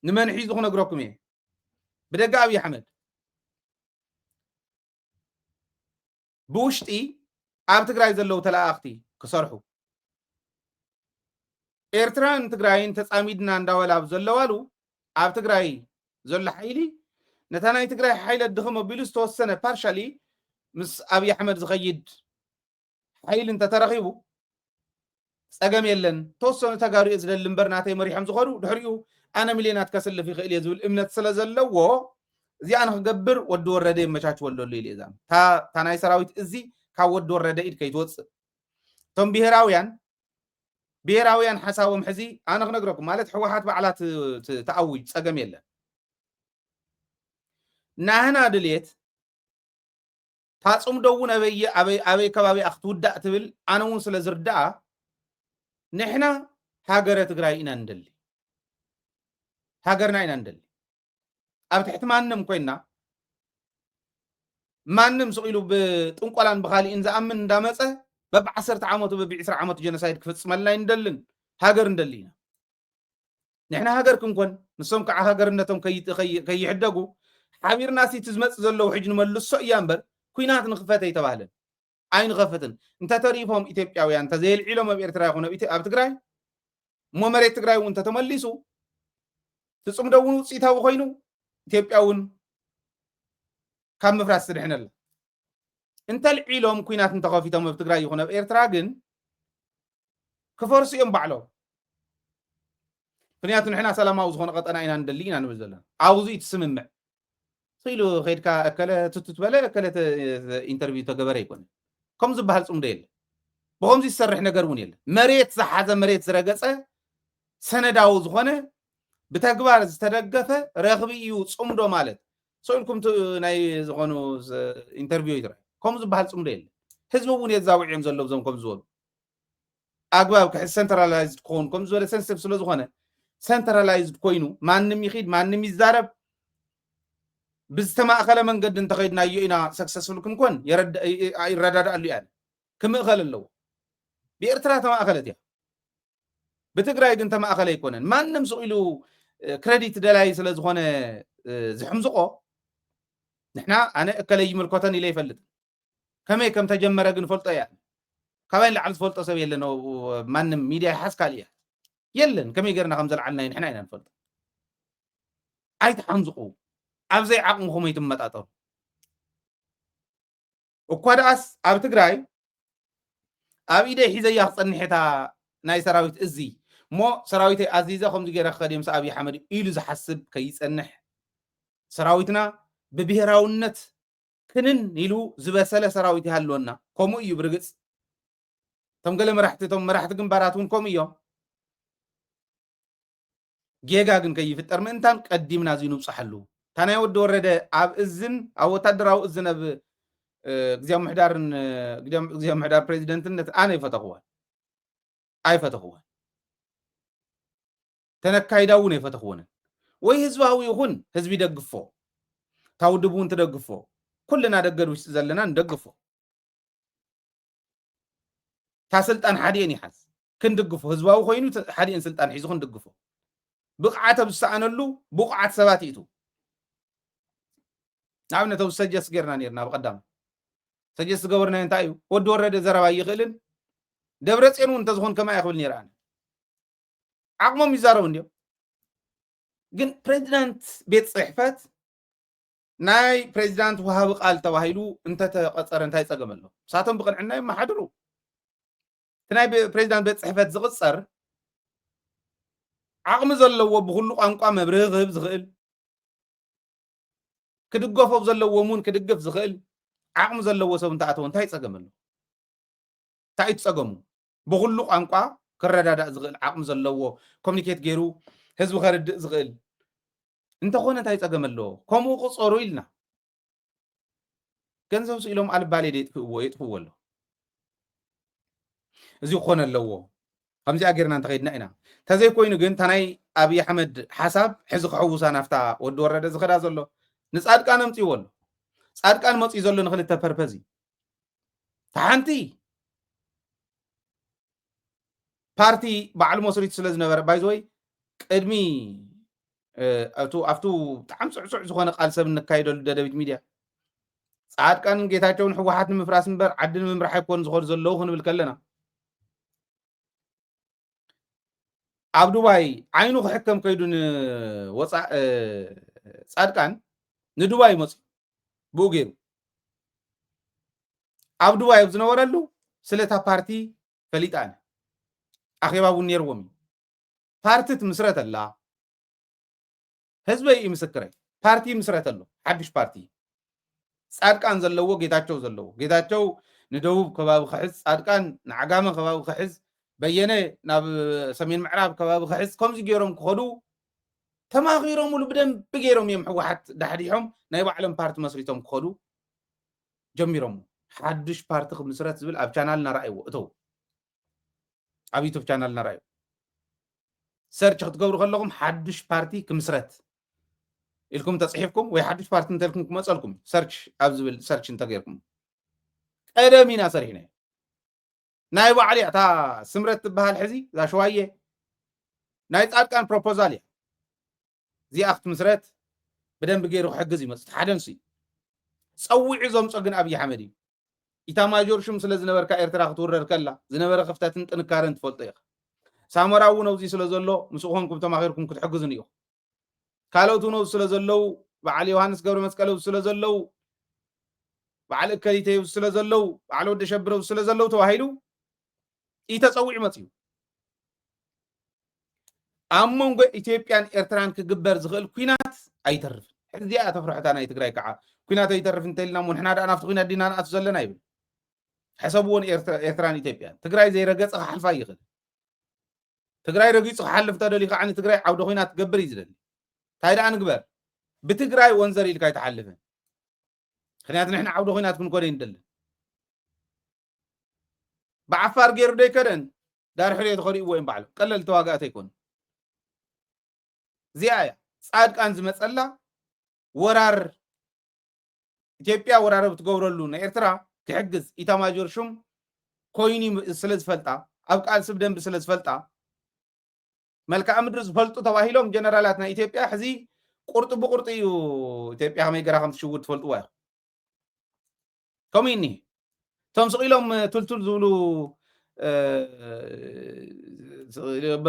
ንመን ሒዙ ክነግረኩም እየ ብደገ ኣብይ ኣሕመድ ብውሽጢ ኣብ ትግራይ ዘለው ተላኣኽቲ ክሰርሑ ኤርትራን ትግራይን ተፃሚድና እንዳወላ ዘለዋሉ ኣብ ትግራይ ዘሎ ሓይሊ ነታ ናይ ትግራይ ሓይሊ ኣድኽም ኣቢሉ ዝተወሰነ ፓርሻሊ ምስ ኣብይ ኣሕመድ ዝኸይድ ሓይሊ እንተተረኺቡ ፀገም የለን ተወሰኑ ተጋሪኡ ዝደሊ እምበር ናተይ መሪሖም ዝኸዱ ድሕሪኡ ኣነ ሚልዮናት ከስልፍ ይኽእል እየ ዝብል እምነት ስለ ዘለዎ እዚኣ ንክገብር ወዲ ወረደ የመቻችወሉ ኣሎ ኢሉ እዛ እታ ናይ ሰራዊት እዚ ካብ ወዲ ወረደ ኢድ ከይትወፅእ እቶም ብሄራውያን ሓሳቦም ሕዚ ኣነ ክነግረኩም ማለት ሕወሓት በዕላት ተኣውጅ ፀገም የለን ናህና ድልየት ታፅምዶ እውን ኣበይ ከባቢኣ ክትውዳእ ትብል ኣነ እውን ስለ ዝርዳኣ ንሕና ሃገረ ትግራይ ኢና ንደሊ ሃገርና ኢና ንደሊ ኣብ ትሕቲ ማንም ኮይና ማንም ስቂሉ ብጥንቆላን ብኻሊእን ዝኣምን እንዳመፀ በብ10 ዓመቱ በብ20 ዓመቱ ጀኖሳይድ ክፍፅመልና ይንደልን ሃገር እንደሊ ኢና ንሕና ሃገር ክንኮን ንሶም ከዓ ሃገርነቶም ከይሕደጉ ሓቢርና ሲቲ ዝመፅእ ዘለዉ ሕጂ ንመልሶ እያ እምበር ኩናት ንኽፈተ ይተባህለን ኣይንኸፍትን እንተተሪፎም ኢትዮጵያውያን እንተዘይልዒሎም ኣብ ኤርትራ ይኹን ኣብ ትግራይ እሞ መሬት ትግራይ እውን እንተተመሊሱ ትፅምዶ እውን ውፅኢታዊ ኮይኑ ኢትዮጵያ እውን ካብ ምፍራስ ትድሕን ኣላ እንተልዒሎም ኩናት እንተኸፊቶም ኣብ ትግራይ ይኹን ኣብ ኤርትራ ግን ክፈርሱ እዮም ባዕሎም ምክንያቱ ንሕና ሰላማዊ ዝኾነ ቀጠና ኢና ንደሊ ኢና ንብል ዘለና ኣብዙ ትስምምዕ ስኢሉ ከይድካ እከለ ትቱት በለ እከለ ኢንተርቪው ተገበረ ይኮነ ከም ዝበሃል ፅምዶ የለ ብከምዚ ዝሰርሕ ነገር እውን የለ መሬት ዝሓዘ መሬት ዝረገፀ ሰነዳዊ ዝኾነ ብተግባር ዝተደገፈ ረኽቢ እዩ ጽምዶ ማለት ሰኢልኩም ናይ ዝኾኑ ኢንተርቪው ይትረአ ከምኡ ዝበሃል ጽምዶ የለን ህዝቢ እውን የዛውዕዮም ዘለዉ ዞም ከም ዝበሉ ኣግባብ ክሕዝ ሰንትራላይዝድ ክኸውን ከም ዝበለ ሰንስቲቭ ስለ ዝኾነ ሰንትራላይዝድ ኮይኑ ማንም ይኺድ ማንም ይዛረብ ብዝተማእኸለ መንገዲ እንተኸይድናዮ ኢና ሰክሰስፉል ክንኮን ይረዳድኣሉ እያ ክምእኸል ኣለዎ ብኤርትራ ተማእኸለት እያ ብትግራይ ግን ተማእኸለ ኣይኮነን ማንም ስኢሉ ክሬዲት ደላይ ስለ ዝኾነ ዝሕምዝቆ ንሕና ኣነ እከለ ይምልኮተን ኢለ ይፈልጥ ከመይ ከም ተጀመረ ግን ፈልጦ እያ ካባይ ላዕሊ ዝፈልጦ ሰብ የለን ማንም ሚድያ ይሓዝካል እያ የለን ከመይ ገርና ከም ዘለዓልና ንሕና ኢና ንፈልጦ ኣይተሓምዝቑ ኣብዘይ ዓቕምኹም ኣይትመጣጠሩ እኳ ደኣስ ኣብ ትግራይ ኣብ ኢደይ ሒዘያ ክፀኒሐታ ናይ ሰራዊት እዚ እሞ ሰራዊተይ ኣዚዘ ከምዚ ገይረ ክኸድ ምስ ኣብዪ ኣሕመድ ኢሉ ዝሓስብ ከይፀንሕ ሰራዊትና ብብሄራውነት ክንን ኢሉ ዝበሰለ ሰራዊት ይሃልወና ከምኡ እዩ ብርግፅ እቶም ገለ መራሕቲ ግንባራት እውን ከምኡ እዮም ጌጋ ግን ከይፍጠር ምእንታን ቀዲምና እዚ ንብፅሓሉ እታ ናይ ወዲ ወረደ ኣብ እዝን ኣብ ወታደራዊ እዝን ኣብ ግዝያዊ ምሕዳር ፕሬዚደንትነት ኣነ ኣይፈተኽዎን ተነካይዳ እውን ኣይፈተኽዎንን ወይ ህዝባዊ ይኹን ህዝቢ ደግፎ እታ ውድብ እውን ትደግፎ ኩልና ደገድ ውሽጢ ዘለና ንደግፎ እታ ስልጣን ሓዲአን ይሓዝ ክንድግፎ ህዝባዊ ኮይኑ ሓዲአን ስልጣን ሒዙ ክንድግፎ ብቕዓት ኣብ ዝሰኣነሉ ብቑዓት ሰባት ይእቱ ንኣብነት ኣብ ሰጀስ ጌርና ነርና ብቐዳም ሰጀስ ዝገበርናዮ እንታይ እዩ ወዲ ወረደ ዘረባ ይኽእልን ደብረፅዮን እውን እንተዝኾን ከማ ይኽብል ነይረ ኣነ ዓቕሞም ይዛረቡ እንዲዮም ግን ፕሬዚዳንት ቤት ፅሕፈት ናይ ፕሬዚዳንት ወሃቢ ቃል ተባሂሉ እንተተቐፀረ እንታይ ፀገም ኣሎ ንሳቶም ብቕንዕና ይመሓድሩ እቲ ናይ ፕሬዚዳንት ቤት ፅሕፈት ዝቕፀር ዓቕሚ ዘለዎ ብኩሉ ቋንቋ መብርህ ክህብ ዝኽእል ክድገፎ ዘለዎም እውን ክድግፍ ዝኽእል ዓቕሚ ዘለዎ ሰብ እንተኣተወ እንታይ ፀገም ኣሎ እንታይ እዩ ትፀገሙ ብኩሉ ቋንቋ ክረዳዳእ ዝኽእል ዓቕሚ ዘለዎ ኮሚኒኬት ገይሩ ህዝቢ ከርድእ ዝኽእል እንተኾነ እንታይ ፀገም ኣለዎ ከምኡ ቁፀሩ ኢልና ገንዘብ ስኢሎም ኣልባሌ የጥፍዎ ኣሎ እዚ ክኾነ ኣለዎ ከምዚኣ ጌርና እንተኸይድና ኢና እንተዘይኮይኑ ግን እታ ናይ ኣብዪ ኣሕመድ ሓሳብ ሕዚ ክሕውሳ ናፍታ ወዲ ወረደ ዝኸዳ ዘሎ ንፃድቃን ኣምፅይዎ ኣሎ ፃድቃን መፅኡ ዘሎ ንክልተ ፐርፐዝ እዩ ሓንቲ ፓርቲ ባዕሉ መስሪቱ ስለ ዝነበረ ባይዘወይ ቅድሚ ኣብቱ ብጣዕሚ ፅዕፅዕ ዝኾነ ቃል ሰብ እንካይደሉ ደደቢት ሚድያ ፃድቃን ጌታቸውን ሕወሓት ንምፍራስ እምበር ዓዲ ንምምራሕ ኣይኮኑ ዝኸዱ ዘለዉ ክንብል ከለና ኣብ ዱባይ ዓይኑ ክሕከም ከይዱ ንወፃእ ፃድቃን ንዱባይ መፅኡ ብኡ ገይሩ ኣብ ዱባይ ኣብ ዝነበረሉ ስለታ ፓርቲ ፈሊጣ ኣነ ኣኼባ እውን ነይርዎም እዩ ፓርቲ ትምስረት ኣላ ህዝበይ እዩ ምስክረይ ፓርቲ ምስረት ኣሎ ሓድሽ ፓርቲ ፃድቃን ዘለዎ ጌታቸው ዘለዎ ጌታቸው ንደቡብ ከባቢ ክሕዝ ፃድቃን ንዓጋመ ከባቢ ክሕዝ በየነ ናብ ሰሜን ምዕራብ ከባቢ ክሕዝ ከምዚ ገይሮም ክኸዱ ተማኺሮም ሙሉ ብደንቢ ገይሮም እዮም ሕወሓት ዳሕዲሖም ናይ ባዕሎም ፓርቲ መስሪቶም ክኸዱ ጀሚሮም ሓድሽ ፓርቲ ክምስረት ዝብል ኣብ ቻናል እናረኣይዎ እተው ኣብ ዩቱብ ቻናል እናረኣዩ ሰርች ክትገብሩ ከለኹም ሓድሽ ፓርቲ ክምስረት ኢልኩም ተፅሒፍኩም ወይ ሓድሽ ፓርቲ እንተልኩም ክመፀልኩም ሰርች ኣብ ዝብል ሰርች እንተገይርኩም ቀደም ኢና ሰሪሕና ናይ ባዕሊ እታ ስምረት ትበሃል ሕዚ እዛ ሸዋየ ናይ ፃድቃን ፕሮፖዛል እያ እዚኣ ክትምስረት ብደንቢ ገይሩ ክሕግዝ ይመፅእ ሓደ ንሱ ፀዊዑ ዘምፆ ግን ኣብዪ ኣሕመድ እዩ ኢታማጆር ሹም ስለ ዝነበርካ ኤርትራ ክትውረር ከላ ዝነበረ ክፍተትን ጥንካረን ትፈልጦ ኢኻ ሳሞራ እውን ኣብዚ ስለ ዘሎ ምስኡ ኮንኩም ተማኺርኩም ክትሕግዙን ኢኹም ካልኦት እውን ስለ ዘለው በዓል ዮሃንስ ገብረ መስቀል ስለ ዘለው በዓል እከሊተ ስለ ዘለው በዓል ወደ ሸብረ ስለ ዘለው ተባሂሉ ኢተፀዊዑ መፅዩ ኣብ መንጎ ኢትዮጵያን ኤርትራን ክግበር ዝኽእል ኩናት ኣይተርፍን ሕዚኣ ተፍርሕታ ናይ ትግራይ ከዓ ኩናት ኣይተርፍ እንተኢልና ሞ ንሕና ዳ ናብቲ ኩናት ዲና ንኣቱ ዘለና ይብል حسبون إيرتران إثيوبيا تجري زي رجع صح حلفا يخل ትግራይ ረጊፁ ክሓልፍ ተደልዩ ከዓ ንትግራይ ዓውደ ኩናት ትገብር እዩ ዝደሊ እንታይ ደኣ ንግበር ብትግራይ ወንዘር ኢልካ ይተሓልፍን ምክንያቱ ንሕና ዓውደ ኩናት ክንኮነ ይንደልን بعفار غير ديكرن دار حريه تخري وين بعلو قلل تواغات يكون زيايا صادقان زمصلا ورار ኢትዮጵያ ወራር ብትገብረሉ ንኤርትራ ክሕግዝ ኢታማጆር ሹም ኮይኒ ስለዝፈልጣ ኣብ ቃል ስብ ደንብ ስለዝፈልጣ መልክዓ ምድሪ ዝፈልጡ ተባሂሎም ጀነራላት ናይ ኢትዮጵያ ሕዚ ቁርጥ ብቁርጥ እዩ ኢትዮጵያ ከመይ ገራ ከም ትሽውድ ትፈልጥዋ ኢኹም ከምኒ ቶም ስቂሎም ትልትል ዝብሉ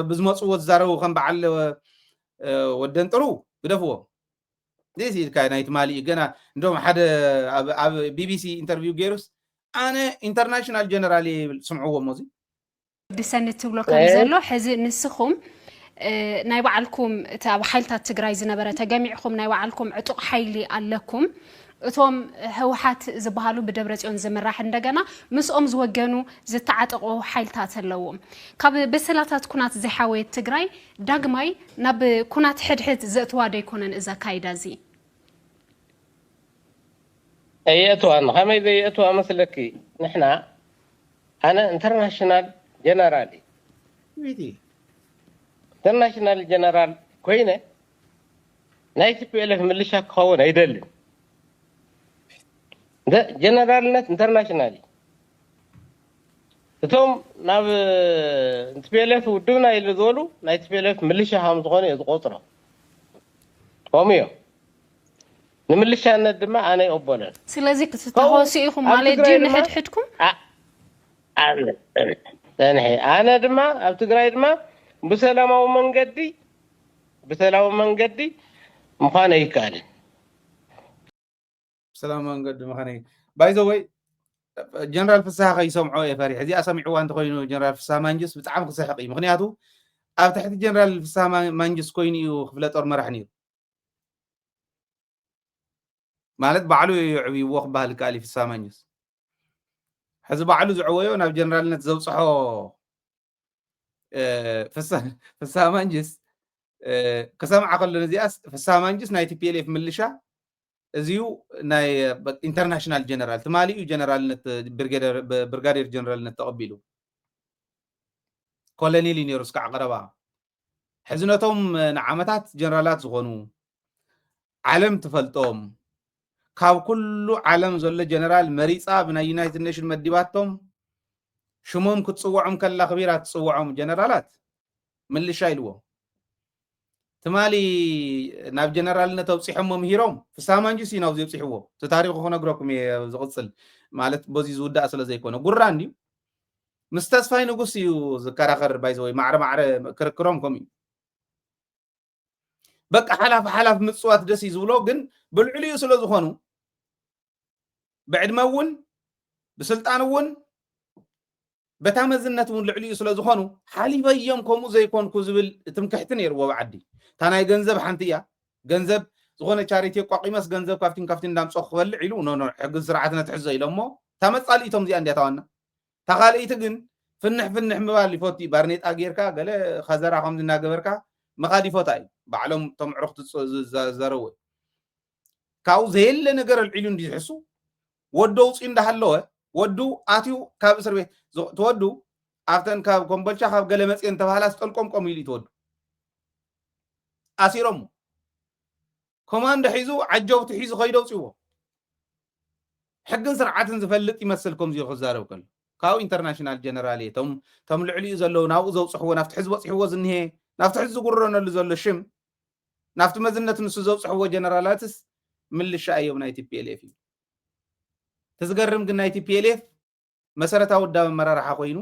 ብዝመፅዎ ዝዛረቡ ከም በዓል ወደን ጥሩ ግደፍዎ ديس كاي نايت مالي جنا عندهم حد اب بي بي سي انترفيو جيروس انا انترناشونال جنرالي سمعوه موزي دسنه تبلو كان زلو حز نسخم ناي بعلكم تاع حيلتا تግራይ ዝነበረ ተገሚዕኩም ናይ ባዓልኩም ዕጡቅ ሓይሊ ኣለኩም እቶም ህወሓት ዝበሃሉ ብደብረጽዮን ዝምራሕ እንደገና ምስኦም ዝወገኑ ዝተዓጠቁ ሓይልታት ኣለዎም ካብ በሰላታት ኩናት ዝሓወየ ትግራይ ዳግማይ ናብ ኩናት ሕድሕድ ዘእትዋደ ይኮነን እዛ ካይዳዚ ايتوان خمي ايتوا مثلكي نحنا انا انترناشونال جنرالي ويدي انترناشونال جنرال كوينه نايت بي ال اف مليشيا كون ايدل ده جنرالነት انترناشونالي እቶም ናብ TPLF ውድብና ኢሉ ዝበሉ ናይ TPLF ሚሊሻ ሃም ዝኾነ ዝቆጥሮ ቆሚዮ ንምልሻነት ድማ ኣነ ይቕበለን ስለዚ ክትተወሲኢኹም ማለት ድዩ ንሕድሕድኩም ኣነ ድማ ኣብ ትግራይ ድማ ብሰላማዊ መንገዲ ምዃነ ይከኣልን سلام መንገዲ ምዃነ ባይ ዘ ወይ ጀነራል ፍሳሐ ከይሰምዖ የፈሪሕ እዚ ኣሰሚዕዋ እንተኮይኑ ጀነራል ፍሳሐ ማንጅስ ብጣዕሚ ክስሕቕ እዩ ምክንያቱ ኣብ ትሕቲ ጀነራል ፍሳሐ ማንጅስ ኮይኑ እዩ ክፍለ ጦር መራሕ ነይሩ ማለት ባዕሉ ይዕብይዎ ክበሃል ከኣል ፍሳሐ ማንጅስ ሕዚ ባዕሉ ዝዕወዮ ናብ ጀነራልነት ዘብፅሖ ፍሳሐ ማንጅስ ከሰምዓ ከሎ ነዚኣስ ፍሳሐ ማንጅስ ናይ TPLF ምልሻ እዚዩ ናይ ኢንተርናሽናል ጀነራል ትማሊኡ ጀነራልነት ብርጋዴር ጀነራልነት ተቐቢሉ ኮሎኔል ኔሩስ ከዓ ቀረባ ሕዝነቶም ንዓመታት ጀነራላት ዝኾኑ ዓለም ትፈልጦም ካብ ኩሉ ዓለም ዘሎ ጀነራል መሪፃ ብናይ ዩናይትድ ኔሽን መዲባቶም ሽሞም ክትፅውዖም ከላ ከቢራ ትፅውዖም ጀነራላት ምልሻ ኢልዎ ትማሊ ናብ ጀነራልነት ተውፅሖም ምሂሮም ፍሳሐ ማንጅስ ናብ ዘብፅሕዎ ታሪኹ ክነግረኩም ዝቕፅል ማለት በዚ ዝውዳእ ስለ ዘይኮነ ጉራ እንዲ ምስ ተስፋይ ንጉስ እዩ ዝከራኸር ባይዘወይ ማዕረ ክርክሮም ከምኡ በቃ ሓላፍ ምፅዋት ደስ ይዝብሎ ግን ብልዕልዩ ስለ ዝኾኑ ብዕድመ እውን ብስልጣን እውን በታመዝነት እውን ልዕልዩ ስለ ዝኾኑ ሓሊፈዮም ከምኡ ዘይኮንኩ ዝብል ትምክሕቲ ነይርዎ ብዓዲ ታናይ ገንዘብ ሓንቲ እያ ገንዘብ ዝኾነ ቻሪቲ ቋቂመስ ገንዘብ ካፍቲን እንዳምፅኦ ክበልዕ ኢሉ ሕጊ ስርዓት ነትሕዞ ኢሎሞ ተመፃሊቶም እዚኣ እንዲያታዋና ተኻልኢቲ ግን ፍንሕ ምባል ይፈቱ ባርኔጣ ጌርካ ገለ ኸዘራ ከም ዝናገበርካ መኻድ ይፈታ እዩ ባዕሎም ቶም ዕሩኽቲ ዘረወ ካብኡ ዘየለ ነገር ኣልዒሉ እንዲዝሕሱ ወዶ ውፅኡ እንዳሃለወ ወዱ ኣትዩ ካብ እስር ቤት ትወዱ ኣብተን ካብ ኮምቦልቻ ካብ ገለ መፅን ተባሃላ ስጠልቆምቆም ኢሉ ትወዱ ኣሲሮም ኮማንዶ ሒዙ ዓጀብቲ ሒዙ ከይደ ውፅዎ ሕግን ስርዓትን ዝፈልጥ ይመስልኩም እዚኡ ክዛረብ ከሎ ካብኡ ኢንተርናሽናል ጀነራል ቶም ልዕልዩ ዘለዉ ናብኡ ዘውፅሕዎ ናብቲ ሕዚ በፂሕዎ ዝኒሄ ናብቲ ሕዚ ዝጉረነሉ ዘሎ ሽም ናብቲ መዝነት ንሱ ዘውፅሕዎ ጀነራላትስ ምልሻ እዮም ናይ TPLF እዩ ተዝገርም ግን ናይ TPLF መሰረታዊ ውዳበ መራርሓ ኮይኑ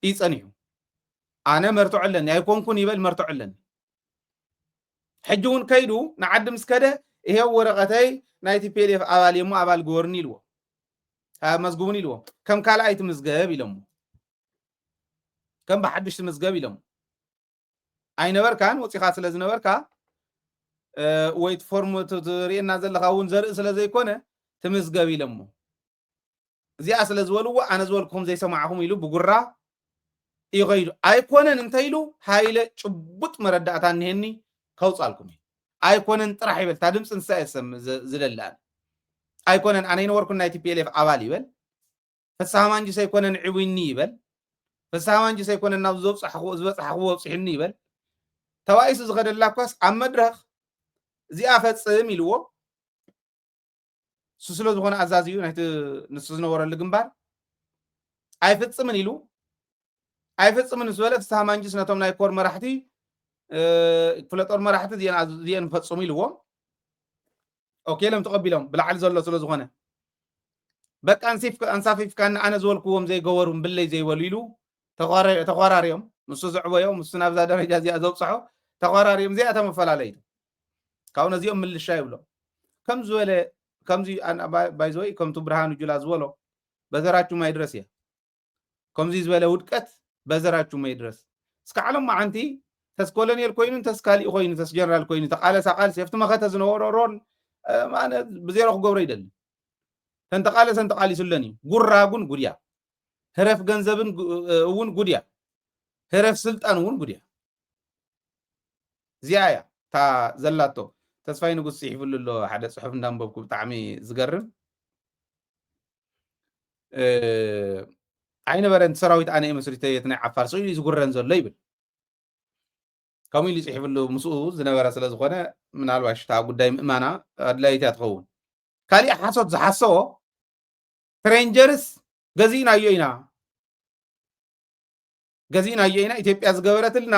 ይፀኒሑ ኣነ መርትዖ ኣለኒ ኣይኮንኩን ይበል መርትዖ ኣለኒ ሕጂ እውን ከይዱ ንዓዲ ምስ ከደ ይሄው ወረቐተይ ናይ TPLF ኣባል እሞ ኣባል ግበርኒ ኢልዎ መዝግቡን ኢልዎ ከም ካልኣይ ትምዝገብ ኢሎሞ ከም ብሓድሽ ትምዝገብ ኢሎሞ ኣይነበርካን ወፂኻ ስለ ዝነበርካ ወይ ፎርም ትርእየና ዘለካ እውን ዘርኢ ስለ ዘይኮነ ትምዝገብ ኢሎሞ እዚኣ ስለ ዝበልዎ ኣነ ዝበልኩም ዘይሰማዕኹም ኢሉ ብጉራ يغير أيكونن انتيلو هايلة شبط مردات عنهني كوصالكم أيكونن ترحي بل تادم سنسا اسم زللان أيكونن أنا ينوركم نايتي بي ال اف عوالي بل فسامانجي سيكونن عويني بل فسامانجي سيكونن نوزوب صحو صحني بل توايس زغد اللاكواس عم مدرخ زي أفتصم يلو سوسلو زغون أزازيو نحت نسوزنا ورا الجنبار أفتصم يلو أفتصم نسوله فسامانجي سنتهم نايكور مراحتي فلتور مراحتي ديان فتصم يلو أوكي لم تقبلهم بالعل زلوا سلو زغونه بك أنصافيف كان أنا زولكوهم زي جورهم باللي زي وليلو تقاراريهم نصوص عبيهم مستناب زاد درجة زي أزوب صحو تقاراريهم زي أتم فلاليد كون زيهم من الشاي بلو كم زوله كم زي أنا بايزوي كم تبرهان وجلاز ولو بزرعتو ما يدرس يا كم زي زوله ودكت بزرعتو ما يدرس سكعلم ما عندي تسكولني الكوين تسكالي كوين تسجنرال الكوين تقال سقال سيفت ما خت زنورون ما أنا بزيرو جوري دل سنتقالي سلني قراقون قريا هرف جنزبن ون قريا هرف سلطان ون قريا زيايا تا زلاتو تسفاي نقول صحيح له حدا صحف ندنببكم طعمي زقرب عين برنت سراويت انا مسريتي يتنع عفار سوي زقرن زل يبل كمين لي صحيح له مسؤول زنبر سلا زخونه من الواش تا قداي مانا ادلايتي تخون كالي حاسوت زحاسو ترينجرز غزينا يينا ኢትዮጵያ ዝገበረትልና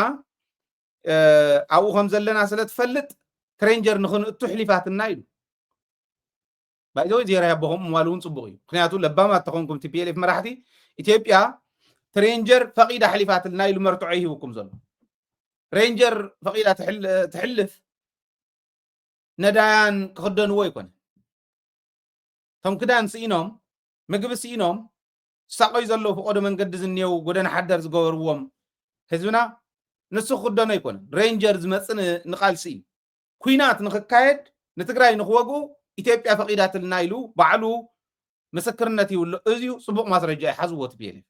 ኣብኡ ከም ዘለና ስለ ትፈልጥ ትሬንጀር ንኹን እትሕሊፋትና ኢሉ ባይዘው ዜራ ያቦም ዋሉን ጽቡቅ እዩ ምክንያቱ ለባማ ተኾንኩም ቲፒኤልኤፍ መራሕቲ ኢትዮጵያ ትሬንጀር ፈቂዳ ሕሊፋትና ኢሉ መርትዖ ይህብኩም ዘሎ ሬንጀር ፈቂዳ ትሕልፍ ነዳያን ክኽደንዎ ይኮነ ቶም ክዳን ስኢኖም ምግቢ ስኢኖም ሳቆይ ዘሎ ፍቆዶ መንገዲ ዝኒው ጎደና ሓደር ዝገበርዎም ህዝብና ንሱ ክደኖ ይኮነ ሬንጀር ዝመፅን ንቃልሲ ኩናት ንክካየድ ንትግራይ ንክወጉ ኢትዮጵያ ፈቂዳትልና ኢሉ ባዕሉ ምስክርነት ይውሎ እዚዩ ጽቡቅ ማስረጃ ይሓዝዎ ትፒኤልኤፍ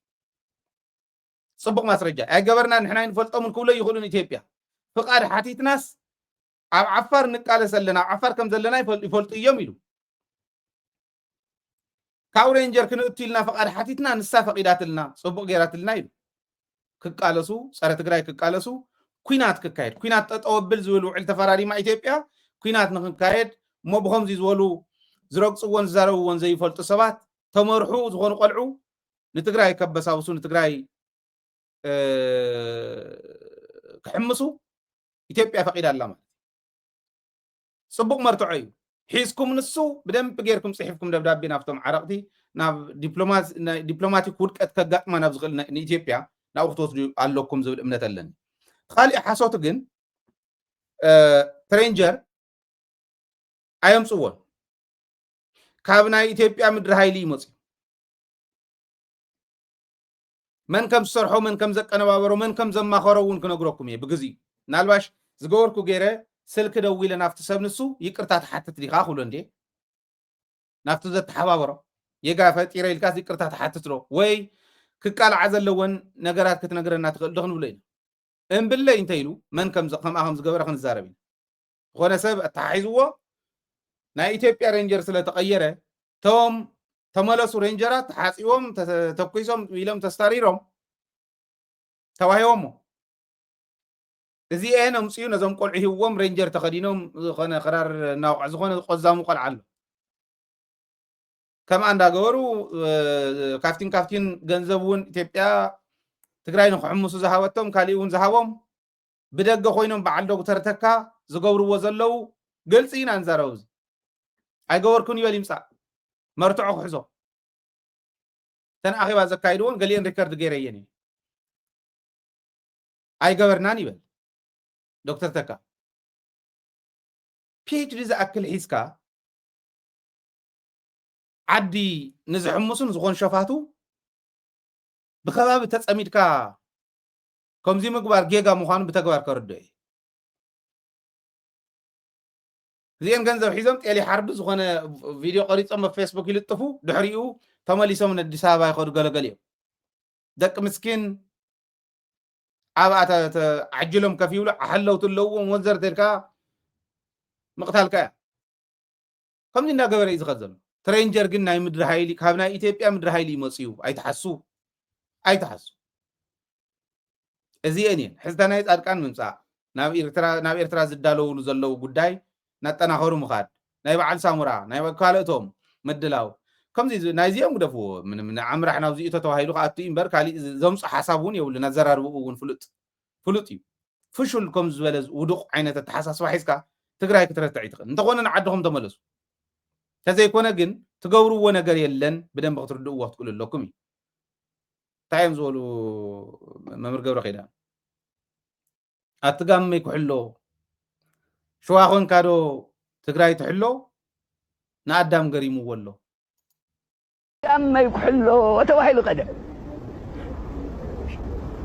ጽቡቅ ማስረጃ ኣይገበርና ንሕና ንፈልጦም ክብሎ ይኽእሉን ኢትዮጵያ ፍቃድ ሓቲትናስ ኣብ ዓፋር ንቃለስ ኣለና ኣብ ዓፋር ከም ዘለና ይፈልጡ እዮም ኢሉ ካብ ሬንጀር ክንእትልና ፈቃድ ሓቲትና ንሳ ፈቂዳትልና ጽቡቅ ገይራትልና ኢሉ ክቃለሱ ፀረ ትግራይ ክቃለሱ ኩናት ክካየድ ኩናት ጠጠወብል ዝብል ውዕል ተፈራሪማ ኢትዮጵያ ኩናት ንክካየድ እሞ ብከምዚ ዝበሉ ዝረግፅዎን ዝዛረብዎን ዘይፈልጡ ሰባት ተመርሑ ዝኾኑ ቆልዑ ንትግራይ ከበሳብሱ ንትግራይ ክሕምሱ ኢትዮጵያ ፈቂዳ ኣላ ማለት ጽቡቅ መርትዖ እዩ ሒዝኩም ንሱ ብደንብ ጌርኩም ጽሒፍኩም ደብዳቤ ናብቶም ዓረቕቲ ናብ ዲፕሎማቲክ ውድቀት ከጋጥማ ናብ ዝኽእል ንኢትዮጵያ ናብ ክትወስዱ ኣለኩም ዝብል እምነት ኣለኒ ካሊእ ሓሶት ግን ትሬንጀር ኣየምፅዎን ካብ ናይ ኢትዮጵያ ምድሪ ሃይሊ ይመፁ መን ከም ዝሰርሖ መን ከም ዘቀነባበሮ መን ከም ዘማኸሮ እውን ክነግረኩም እየ ብግዚኡ ናልባሽ ዝገበርኩ ገይረ ስልክ ደው ኢለ ናፍቲ ሰብ ንሱ ይቅርታ ተሓትት ዲኻ ክብሎ እንዴ ናፍቲ ዘተሓባበሮ የጋፈ ጢረ ኢልካስ ይቅርታ ተሓትት ዶ ወይ ክቃልዓ ዘለወን ነገራት ክትነግረና ትኽእል ዶ ክንብሎ ኢና እምብለይ እንታይ ኢሉ መን ከምኣኸም ዝገበረ ክንዛረብ ኢና ዝኾነ ሰብ ኣተሓሒዝዎ ናይ ኢትዮጵያ ሬንጀር ስለተቐየረ ቶም ተመለሱ ሬንጀራት ተሓፂቦም ተተኩሶም ኢሎም ተስታሪሮም ተዋሂቦሞ እዚአን ኣምፅኡ ነዞም ቆልዑ ሂብዎም ሬንጀር ተኸዲኖም ዝኾነ ክራር እናውቅዕ ዝኾነ ቆዛሙ ቆልዓ ኣሎ ከም እንዳገበሩ ካፍቲን ገንዘብ እውን ኢትዮጵያ ትግራይ ንክሕምሱ ዝሃበቶም ካሊእ እውን ዝሃቦም ብደገ ኮይኖም በዓል ዶክተር ተካ ዝገብርዎ ዘለው ግልፂ ኢና ንዛረቡ እዚ ኣይገበርኩን ይበል ይምፃእ መርትዖ ክሕዞ ተን ኣኼባ ዘካይድዎን ገሊአን ሪከርድ ገይረየን እየ ኣይገበርናን ይበል ዶክተር ተካ ፒኤችዲ ዝኣክል ሒዝካ ዓዲ ንዝሕምሱን ዝኾን ሸፋቱ ብከባቢ ተፀሚድካ ከምዚ ምግባር ጌጋ ምዃኑ ብተግባር ከርዶ እየ እዚአን ገንዘብ ሒዞም ጤሊ ሓርቢ ዝኾነ ቪድዮ ቀሪፆም ኣብ ፌስቡክ ይልጥፉ ድሕሪኡ ተመሊሶም ንኣዲስ ኣበባ ይኸዱ ገለገል እዮም ደቂ ምስኪን عبات عجلهم كفيولة حلو تلو وزر تلك مقتال كا كم دينا قبر يزخزل ترينجر قلنا يمدر هايلي كابنا إثيوبيا مدر هايلي مصيو أي تحسو أزيانين حزتنا يتأركان ممسا ناب إرترا زدالو لزلو قداي نتنا خورو مخاد نايبا عال سامورا نايبا كالتهم مدلاو كم زي نايزيهم قدفو من عمر احنا وزي تتوهيلو قاتو إمبر كالي زمس حسابون يولي نزرار بقون فلوتي فشل كم زبلز ودق عينة تحساس وحيسكا تقرأي كترتعي تخل انتقونا نعدهم تملسو كذا يكون جن تجوروا ونجار يلن بدن بقتردوا وقت كل اللقمي تايم زولو ما مرجع رخيدا أتقام يكحلو شو أخون كارو تقرأي تحلو نادم قريم ولو أما يكحلو وتوهيلو قدر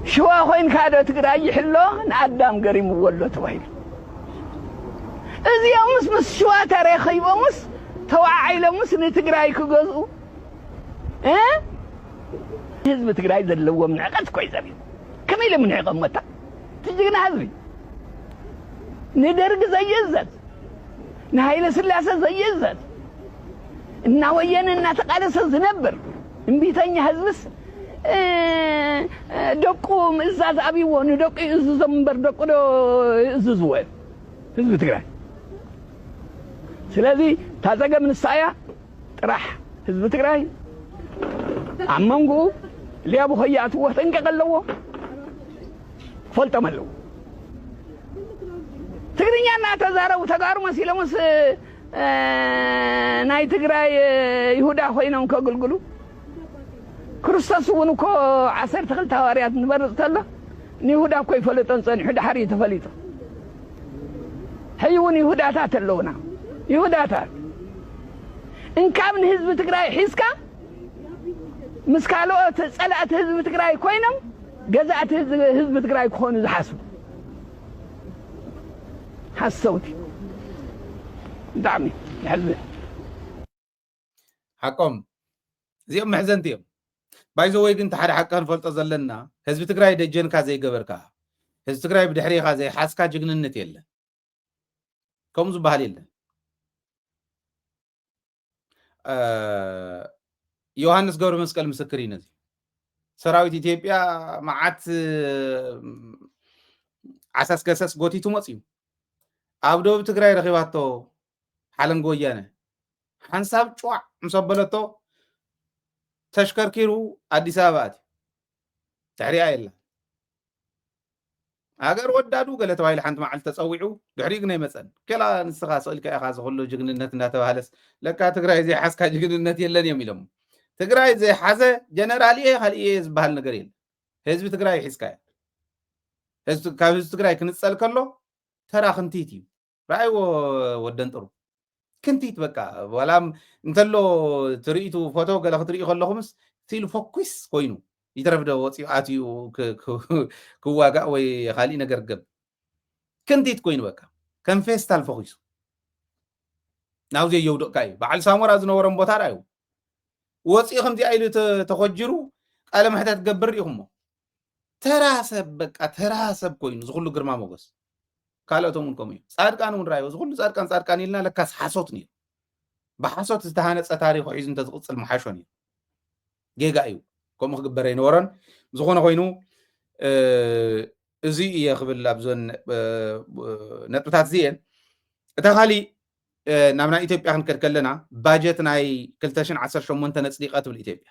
شو أخون كارو تقرأي حلو نادم قريم ولو توهيلو إذا مس شو تاريخي ومس توعي لمس نتقرأي كجزء حزب تقرأي ذلوا من عقد كويس أبي كم يلا من عقد متى تجينا حزبي ندرج زي الزت نهايل سلاسة زي الزت النويين الناتقالس زنبر نبيتني حزبس دقو مزاز أبي وندق زنبر دقو ززوال حزب تقرأي سلازي تازقة من الساعة راح حزب تقرأي عمانقو اللي أبو خيات هو تنقل له فلت ملو تقريني أنا تزارة وتقارو مسيلة مس ناي تقرأي يهودا خوينا ونكو قلقلو كرستاس ونكو عسر تخل تواريات نبرز تلا نيهودا كوي فلتن صني حدا حري تفليته هيوني يهودا تاتلونا يهودا تات إن كان حزب تقرأي حيسكا مسكالو تسألت حزب تقرأي كوينم جزأت حزب تقرأي كون زحسب حسوتي دعمي الحزب حقهم زيهم محزنتيهم بايزو ويجن تحد حقا فلت زلنا حزب تقرأي دجن كازي قبركا حزب تقرأي بدحري كازي حاسكا جغننت يلا كم زبهال يلا يوحنس قبر مسكال مسكرين زي سراويت إثيوبيا معات عساس قسس قوتي تومصيو عبدو بتقرأي رخيباتو حالن قويانه حنساب شوع مصبلتو تشكر كيرو أديسابات تحريا إلا أجر ودادو قالت وايل حنت معل تسويعو دحريقنا مثلا كلا نسخة سؤالك يا خاص خلو جغننت ناتوهالس لكا تقرأي زي حاسكا جغننت يلن يميلهم تقرأي زي حازة جنرالي خليه يزبهال نقريل حزب تقرأي حسكاي حزب تقرأي كنتسأل كله ترى خنتيتي رأي ودنطرو كنتيت بقى ولا انتلو تريتو فوتو قال خطري خلو خمس تيلو فوكس كوينو يترف ده وصيو آتيو كواقع وي خالي نقرقب كنتيت كوين بقى كان فيستال فوكسو ناوزي يودو كاي بعل سامور ازنو ورم بوتا رايو وصيو خمدي ايلو تخجرو قال محتا تقبر يخمو تراسب بقى تراسب كوينو زغلو قرما موغس كالوتو منكم يو صادقان من رايو زغلو صادقان يلنا لكاس حاسوتني بحاسوت استهانت تاريخ عيزن تزقصل محاشوني جيجا ايو كم خبري نورن زغونه خوينو ازي يخبل ابزن نطبታት زين እታኻሊ ናምና ኢትዮጵያ ክንከልከለና ባጀት ናይ 2018 ነጽዲቃት ብል ኢትዮጵያ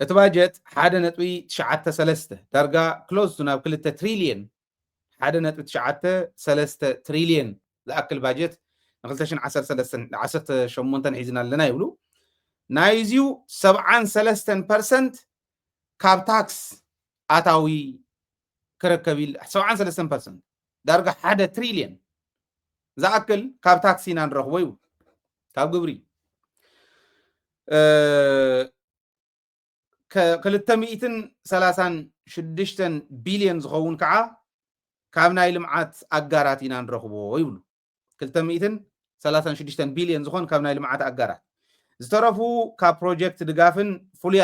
እቲ ባጀት 1.93 ዳርጋ ክሎዝ ቱ ናብ 2 ትሪሊየን 1.93 ትሪሊየን ዝኣክል ባጀት ን2018 ሒዝና ኣለና ይብሉ ናይዚዩ 73% ካብ ታክስ ኣታዊ ክረከቢል 73% ዳርጋ 1 ትሪሊየን ዝኣክል ካብ ታክሲ ኢና ንረኽቦ ይብሉ ካብ ግብሪ 236 ቢልዮን ዝኸውን ከዓ ካብ ናይ ልምዓት ኣጋራት ኢና ንረኽቦ ይብሉ 236 ቢልዮን ዝኾን ካብ ናይ ልምዓት ኣጋራት ዝተረፉ ካብ ፕሮጀክት ድጋፍን ፍሉይ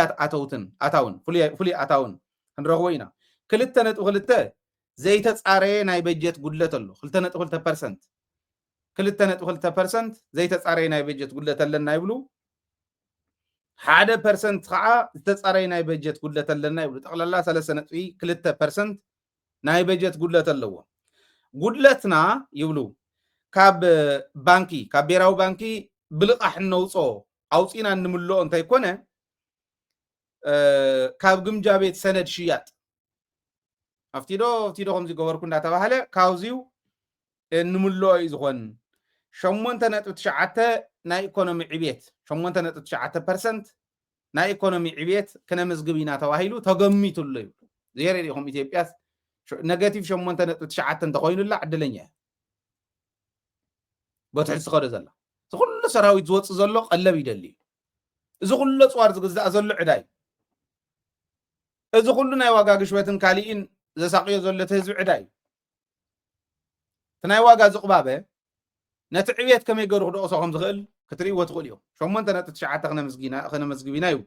ኣታውን ክንረኽቦ ኢና 2.2 ዘይተጻረየ ናይ በጀት ጉድለት ኣሎ 2.2% 2.2% ዘይተጻረየ ናይ በጀት ጉድለት ኣለና ይብሉ 1% ከዓ ዝተጻረየ ናይ በጀት ጉድለት ኣለና ይብሉ ጠቅላላ 3.2% ናይ በጀት ጉድለት ኣለዎ ጉድለትና ይብሉ ካብ ባንኪ ካብ ብሔራዊ ባንኪ ብልቃሕ ነውጾ ኣውፂና እንምልኦ እንታይ ኮነ ካብ ግምጃ ቤት ሰነድ ሽያጥ ኣፍቲዶ ከምዚ ገበርኩ እንዳተባሃለ ካብዚው እንምልኦ እዩ ዝኮን 8.9 ናይ ኢኮኖሚ ዕብየት 8.9% ናይ ኢኮኖሚ ዕብየት ከነመዝግብ ኢና ተባሂሉ ተገሚቱሉ እዩ ዘየሪኹም ኢትዮጵያ ኔጋቲቭ 8.9 እንተኮይኑላ ዕድለኛ በትሕዚ ከደ ዘላ ዝኩሉ ሰራዊት ዝወፅእ ዘሎ ቀለብ ይደሊ እዚ ኩሉ ጽዋር ዝግዛእ ዘሎ ዕዳይ እዚ ኩሉ ናይ ዋጋ ግሽበትን ካሊእን ዘሳቅዮ ዘሎ ህዝቢ ዕዳይ ትናይ ዋጋ ዝቕባበ ነቲ ዕብየት ከመይ ገይሩ ክደቕሶ ከም ዝኽእል ክትርእይዎ ትኽእል እዮም 8.9 ከነመዝግቢና እዩ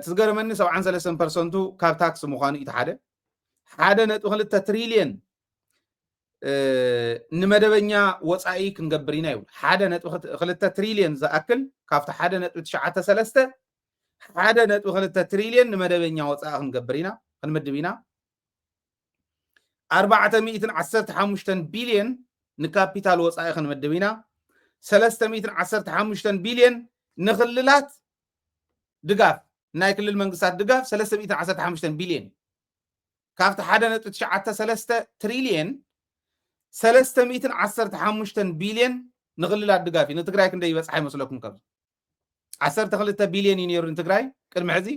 ትዝገርመኒ 73% ካብ ታክስ ምዃኑ እቲ ሓደ 1.2 ትሪልየን ንመደበኛ ወፃኢ ክንገብር ኢና ይብል 1.2 ትሪልየን ዝኣክል ካብቲ 1.93 1.2 ትሪልየን ንመደበኛ ወፃኢ ክንገብር ኢና ክንምድብ ኢና 415 ቢልየን ንካፒታል ወፃኢ ክንምድብ ኢና 315 ቢልየን ንክልላት ድጋፍ ናይ ክልል መንግስታት ድጋፍ 315 ቢልየን ካብቲ 1.93 ትሪልየን 315 ቢልየን ንክልላት ድጋፍ ንትግራይ ክንደይ ይበፅሓ ይመስለኩም ካብ 12 ቢልየን ይነሩ ንትግራይ ቅድሚ ሕዚ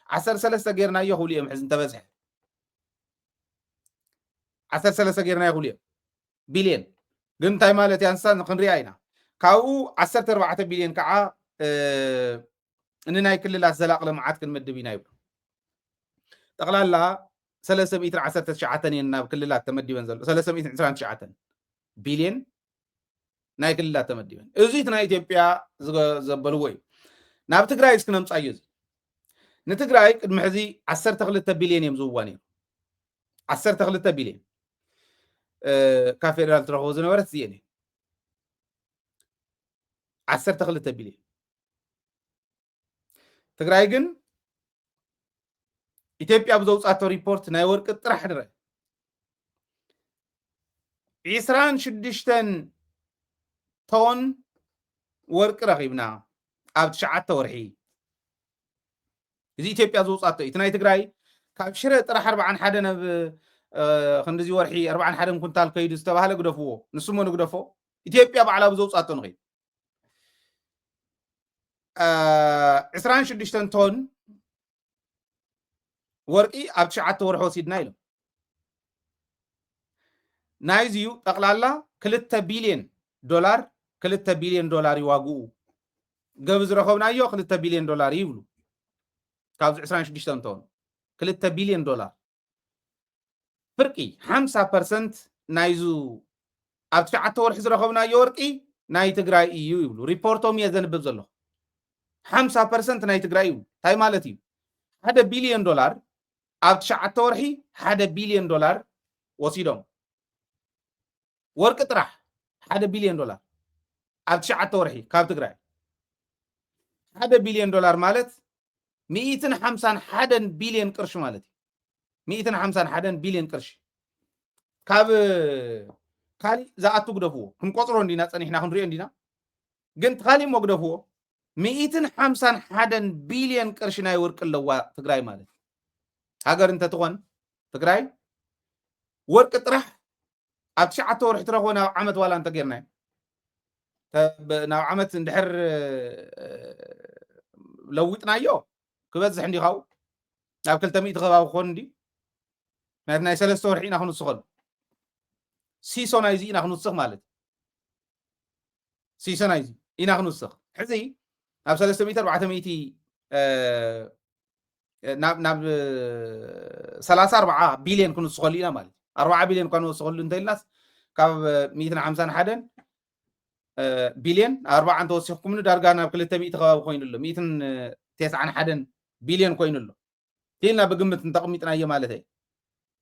13 ጌርናዮ ክብሉ እዮም ሕዚ እንተበዝሐ 13 ጌርናዮ ክብሉ እዮም ቢልየን ግን እንታይ ማለት ያንሳ ክንሪኣ ኢና ካብኡ 14 ቢልየን ከዓ ንናይ ክልላት ዘላቕ ልምዓት ክንምድብ ኢና ይብሉ ጠቅላላ 319 እየን ናብ ክልላት ተመዲበን ዘሎ 329 ቢልየን ናይ ክልላት ተመዲበን እዙይ ናይ ኢትዮጵያ ዘበልዎ እዩ ናብ ትግራይ እስክነምፃዩ ንትግራይ ቅድሚ ሕዚ 12 ቢልየን እዮም ዝውዋ ነይሩ 12 ቢልየን ካብ ፌደራል ትረኽቦ ዝነበረት እዚአን 12 ቢልየን ትግራይ ግን ኢትዮጵያ ብዘውፃቶ ሪፖርት ናይ ወርቂ ጥራሕ ድረ 26 ቶን ወርቂ ረኺብና ኣብ 9 ወርሒ እዚ ኢትዮጵያ ዘውፃቶ እቲ ናይ ትግራይ ካብ ሽረ ጥራሕ 41 ናብ ክንዲዚ ወርሒ 41 ኩንታል ከይዱ ዝተባሃለ ግደፍዎ ንስሞ ንግደፎ ኢትዮጵያ ባዕላ ብዘውፃቶ ንኸይድ 26 ቶን ወርቂ ኣብ 9 ወርሒ ወሲድና ኢሎም ናይዚዩ ጠቅላላ 2 ቢልየን ዶላር ይዋግኡ ገብ ዝረኸብናዮ 2 ቢልየን ዶላር ይብሉ ካብ 26 ቶን 2 ቢልየን ዶላር ፍርቂ 50% ናይዙ ኣብ 9 ወርሒ ዝረኸብናዮ ወርቂ ናይ ትግራይ እዩ ይብሉ ሪፖርቶም የዘንብብ ዘሎ 50% ናይ ትግራይ እዩ እንታይ ማለት እዩ 1 ቢልየን ዶላር ኣብ 9 ወርሒ 1 ቢልየን ዶላር ወሲዶም ወርቂ ጥራሕ 1 ቢልየን ዶላር ኣብ 9 ወርሒ ካብ ትግራይ 1 ቢልየን ዶላር ማለት 151 ቢልየን ቅርሺ ማለት እዩ 151 ቢልየን ቅርሺ ካብ ካሊእ ዝኣቱ ግደፍዎ ክንቆፅሮ እንዲና ፀኒሕና ክንሪኦ እንዲና ግን ካሊእ ሞ ግደፍዎ 151 ቢልየን ቅርሺ ናይ ወርቂ ኣለዋ ትግራይ ማለት ሃገር እንተትኾን ትግራይ ወርቂ ጥራሕ ኣብ 9 ወርሒ ትረኽቦ ናብ ዓመት ዋላ እንተ ጌርናዮ ናብ ዓመት እንድሕር ለዊጥናዮ ክበዝሕ እንዲ ካብኡ ናብ 200 ከባቢ ክኾን እንዲ ናይ 3 ወርሒ ኢና ክንውስኸሉ ሲሶ ናይዚ ኢና ክንውስኽ ማለት ሲሶ ናይዚ ኢና ክንውስኽ ሕዚ ናብ 300 ናብ 34 ቢልየን ክንውስኸሉ ኢና ማለት 40 ቢልየን እኳ ንወስኸሉ እንተኢልናስ ካብ 151 ቢልየን 40 እንተወሲኽኩምኒ ዳርጋ ናብ 200 ከባቢ ኮይኑሎ 191 ቢልየን ኮይኑሎ ኢልና ብግምት እንተቐሚጥናዮ ማለት እዩ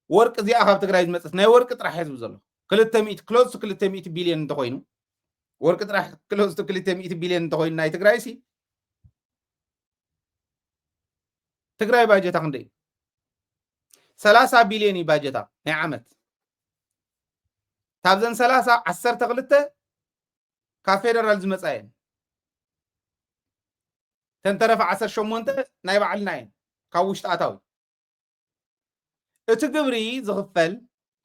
ورق زي أخاف تقرأي متس ناي ورق تراح يزوج زلوا 300 كلوز 300 بليون تقوينه ورق تراح كلوز 300 بليون تقوين ناي تقرأي سي تقرأي باجتا عندي 30 بليون باجتا هي عمت تابزن 30 10 تغلطة كافيدرال زمصاين تنترف 10 شمونته ناي بعلناين كاوشت أتاوي اتقبري زغفل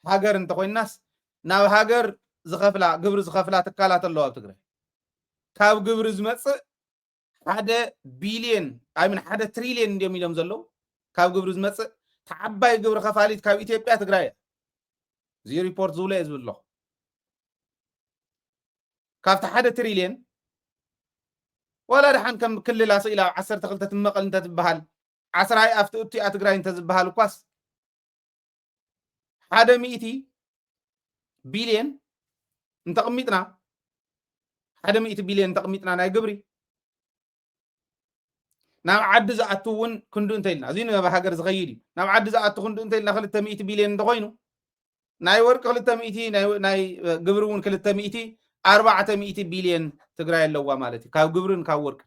هاجر انت خويناس ناو هاجر زغفلا قبر زغفلا تكالات اللو تقرأ كاب قبر زمص هذا بليون أي من هذا تريليون دي ميليون زلو كاب قبر زمص تعباي قبر خفاليت كاب إثيوبيا تقرأ زي ريبورت زولا يزبل له كاب هذا تريليون ولا رحن كم كل الأسئلة 10 تقلت تمقل انت تبهال 10 هاي أفتوتي أتقرأ انت تبهال وقاس هذا 100 بليون انت قميتنا هذا 100 بليون انت قميتنا ناي قبري نعم عد زعتون كندو انتيلنا زين ما بحاجر صغيري نعم عد زعتو كندو انتيلنا خلت 100 بليون دغوينو ناي ورق خلت 100 ناي قبرون خلت 100 400 بليون تقراي اللوا مالتي كاو قبرن كاو ورق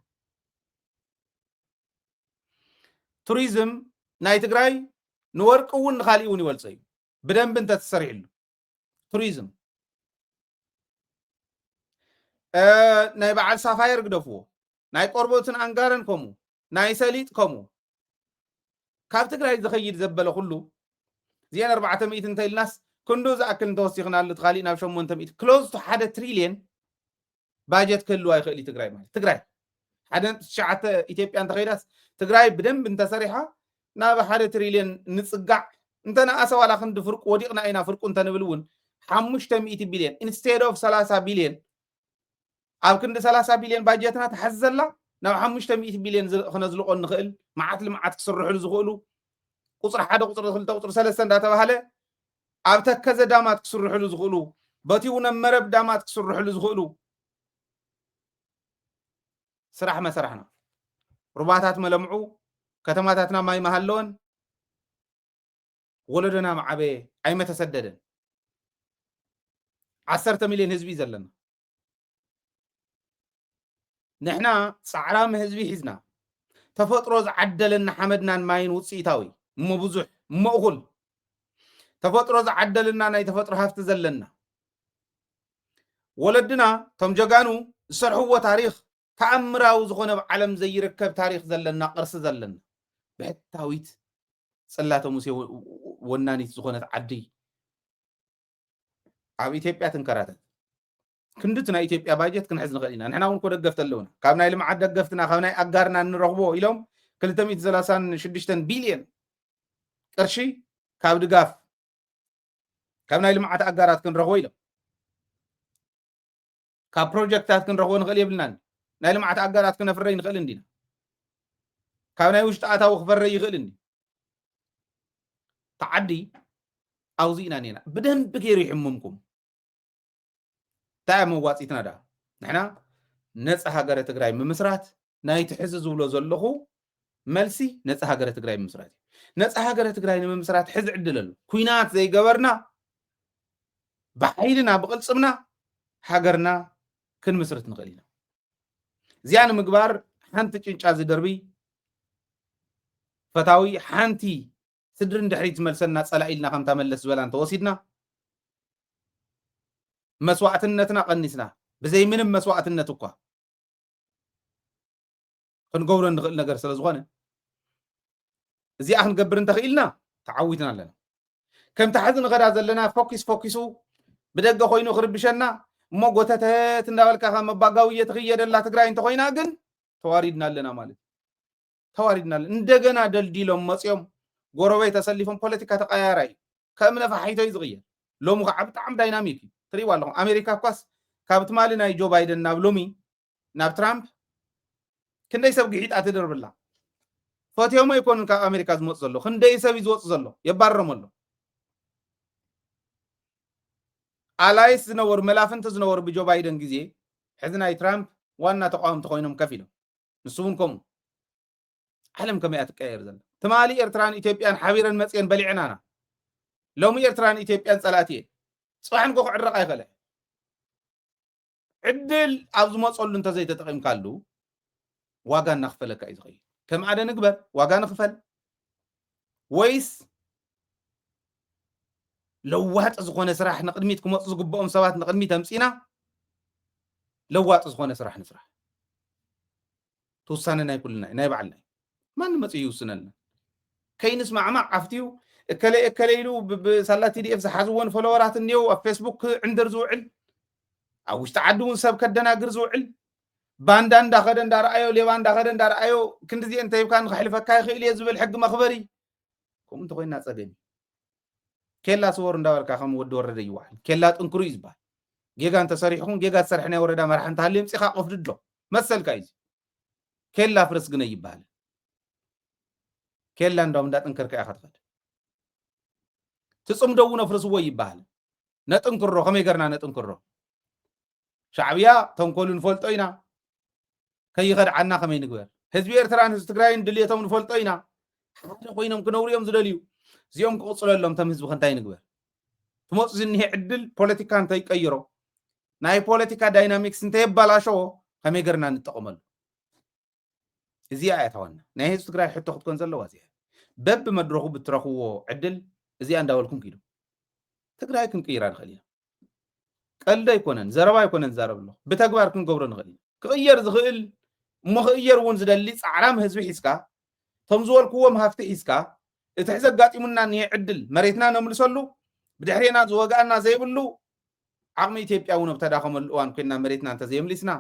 توريزم ناي تقراي نورق ون خالي وني ولصي بدن بنت تسرع له توريزم ناي بعد سافاير قدفو ناي قربوتن انغارن كومو ناي سليت كومو كاب تقراي زخيد زبله كله زين 400 انت الناس كندو زاكل توسيخنا لتخالي ناب 800 كلوز تو 1 تريليون باجت كله يخلي تقراي مال تقراي حدا شعت ايثيوبيا انت خيداس تقراي بدن بنت سريحه ناب 1 تريليون نصقع انت انا اسوا على خند فرق وديقنا اينا فرق انت نبلون 500 بليون instead of 30 بليون أو كند 30 بليون باجتنا تحزلا ناو 500 بليون خنزلقو نخيل معات لمعات كسرحوا زغلو قصر حدا قصر خلتا قصر 3 دا تبهله ابتا كذا دامات كسرحوا زغلو باتيونا مرب دامات كسرحوا زغلو سرح ما سرحنا رباطات ملمعو كتماتاتنا ماي مهلون ولدنا معبي اي متسددن 10 مليون حزبي زلنا نحنا صعرام حزبي حزنا تفطرو عدلنا حمدنا ماين وصيتاوي مو بزح مو اقول تفطرو عدلنا ناي تفطرو هافت زلنا ولدنا تم جغانو سرحو تاريخ تأمراو زغونه بعالم زي يركب تاريخ زلنا قرص زلنا بحتاويت صلاته موسى ونانيت زغونه عدي اب إثيوبيا تنكراتت كندتنا إثيوبيا باجت كنحزن غلينا نحنا ون كو دغفت اللونا كابناي لمعاد دغفتنا كابناي اغارنا نرغبو إلهم 336 بليون قرشي كاب دغاف كابناي لمعاد اغارات كنرغبو إلهم كاب بروجكتات كنرغبو نخل يبلنا ناي لمعاد اغارات كنفري نخل اندينا كابناي وشت اتاو خفري يخل اندي تعدي اوزينا نينا بدن بغير يحممكم تاع مواصيتنا دا نحنا نص هاجر تግራይ ممسرات ناي تحزز بلو زلخو ملسي نص هاجر تግራይ ممسرات نص هاجر تግራይ ممسرات حز عدلل كوينات زي جبرنا بحيلنا بقلصمنا هاجرنا كن مسرت نقلينا زيان مغبار حنت چنچا زدربي فتاوي حنتي سدرن دحريت ملسنا صلايلنا كم تملس بلان توسيدنا مسوعتنتنا قنسنا بزي من مسوعتنت እኳ كنقبر نخل ነገር ስለዝኾነ እዚ አሁን ገብር እንተኽኢልና ተዓዊትና ኣለና ከም ተሓዝን غዳ ዘለና ፎኪሱ ብደገ ኮይኑ ክርብሸና እሞ ጎተተት እንዳበልካ መባጋውየ ትኽየደላ ትግራይ እንተ ኮይና ግን ተዋሪድና ኣለና ማለት ተዋሪድና እንደገና ደልዲሎም መጽዮም ጎረቤ ተሰሊፎም ፖለቲካ ተቀያራይ ከምነ ፈሓይቶ ይዝግየር ሎሙ ከዓ ብጣዕሚ ዳይናሚክ تري والله أمريكا كواس كابت مالي ناي جو بايدن ناب لومي ناب ترامب كندا يسب قحيت أتدر بالله فاتيو ما يكون كا أمريكا زموت زلو كندا يسب يزوت زلو يبارم الله አላይስ ዝነወሩ መላፍንተ ዝነወሩ ብጆ ባይደን ጊዜ ሕዝናይ ትራምፕ ዋና ተቋም ተኮይኖም ከፊሎም ንሱውን ከም ዓለም ከመይ ኣትቀየር ዘለ ትማሊ ኤርትራን ኢትዮጵያን ሓቢረን መጽየን በሊዕናና لو إيرتران إثيوبيان صلاتي صحن كوخ عرق أيخله عدل أبز ما تصل أنت زي تتقيم كالو واجا نخفلك أيزغي كم عدا نقبل واجا نخفل ويس لو واحد أزغون سراح نقدميتكم أزغبهم سوات نقدميت همسينا لو واحد أزغون سراح نسرح توصلنا ناي كلنا ناي بعلنا ما نمت يوصلنا كي نسمع مع عفتيو كليلو بسلاتي دي إفز حزون فلورات النيو فيسبوك عند رزوعل أو تعدون سب كدنا جرزوعل باندان داخدن دار أيو ليوان داخدن دار أيو كنت زي أنت يمكن خليفة كاي خيل يزبل حق مخبري كم تقول الناس أدين كلا صور ندور كخم ودور ردي واحد كلا تنكرو يزبال جيجا أنت صريحون جيجا تصرحنا وردا مرحن تعلم سيخا قفد له مثل كايز كلا فرس جنا يبال كلا ندوم دات انكر كأخذ خد تصم دونا فرس هو يبال نتنكره خم يقرنا نتنكره شعبيا تنقولون فولتوينا كي يخد عنا خم ينقبر حزب إيرتران حزب تግራይን ድልየቶም ንፈልጦ ኢና ሓደ ኮይኖም ክነብሩ እዮም ዝደልዩ እዚኦም ክቕፅለሎም ተም ህዝቢ ከንታይ ንግበር ትመፁ ዝኒሄ ዕድል ፖለቲካ እንተይቀይሮ ናይ ፖለቲካ ዳይናሚክስ እንተየባላሸዎ ከመይ ገርና ንጠቕመሉ እዚኣ እያተወና ናይ ህዝቢ ትግራይ ሕቶ ክትኮን ዘለዋ እዚኣ በብ መድረኹ ብትረኽብዎ ዕድል እዚኣ እንዳበልኩም ኪዱ ትግራይ ክንቅይራ ንኽእል ኢና ቀልዲ ኣይኮነን ዘረባ ኣይኮነን ዛረብሎ ብተግባር ክንገብሮ ንኽእል ኢና ክቕየር ዝኽእል እሞ ክቕየር እውን ዝደሊ ፃዕራም ህዝቢ ሒዝካ ቶም ዝበልክዎም ሃፍቲ ሒዝካ እቲ ሕዚ ኣጋጢሙና እኒሄ ዕድል መሬትና ነምልሰሉ ብድሕሪና ዝወጋእና ዘይብሉ ዓቕሚ ኢትዮጵያ እውን ኣብ ተዳኸመሉ እዋን ኮይንና መሬትና እንተዘየምሊስና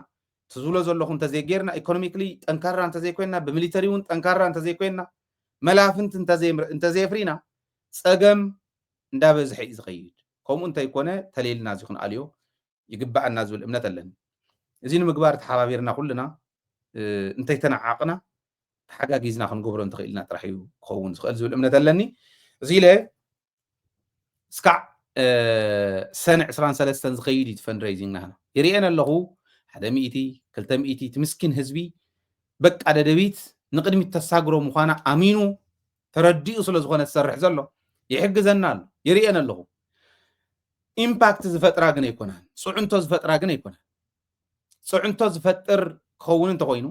ትዝብሎ ዘለኹም እንተዘይጌርና ኢኮኖሚክሊ ጠንካራ እንተዘይኮይንና ብሚሊተሪ እውን ጠንካራ እንተዘይኮይንና መላፍንቲ እንተዘየፍሪና ፀገም እንዳበዝሐ እዩ ዝኸይድ ከምኡ እንተይኮነ ተሌልና እዚ ክንኣልዮ ይግባአና ዝብል እምነት ኣለኒ እዚ ንምግባር ተሓባቢርና ኩልና እንተይተነዓቕና ተሓጋጊዝና ክንገብሮ እንተኽኢልና ጥራሕ እዩ ክኸውን ዝኽእል ዝብል እምነት ኣለኒ እዚ ኢለ እስካዕ ሰነ 23 ዝኸይድ እዩ ፈንድሬይዚንግ ናህና ይርአን ኣለኹ 100 200 ትምስኪን ህዝቢ በቃ ደደቢት ንቅድሚት ተሳግሮ ምዃና ኣሚኑ ተረዲኡ ስለ ዝኾነ ዝሰርሕ ዘሎ ይሕግዘና ኣሎ ይርአን ኣለኹ ኢምፓክት ዝፈጥራ ግን ኣይኮናን ፅዑንቶ ዝፈጥራ ግን ኣይኮናን ፅዑንቶ ዝፈጥር ክኸውን እንተኮይኑ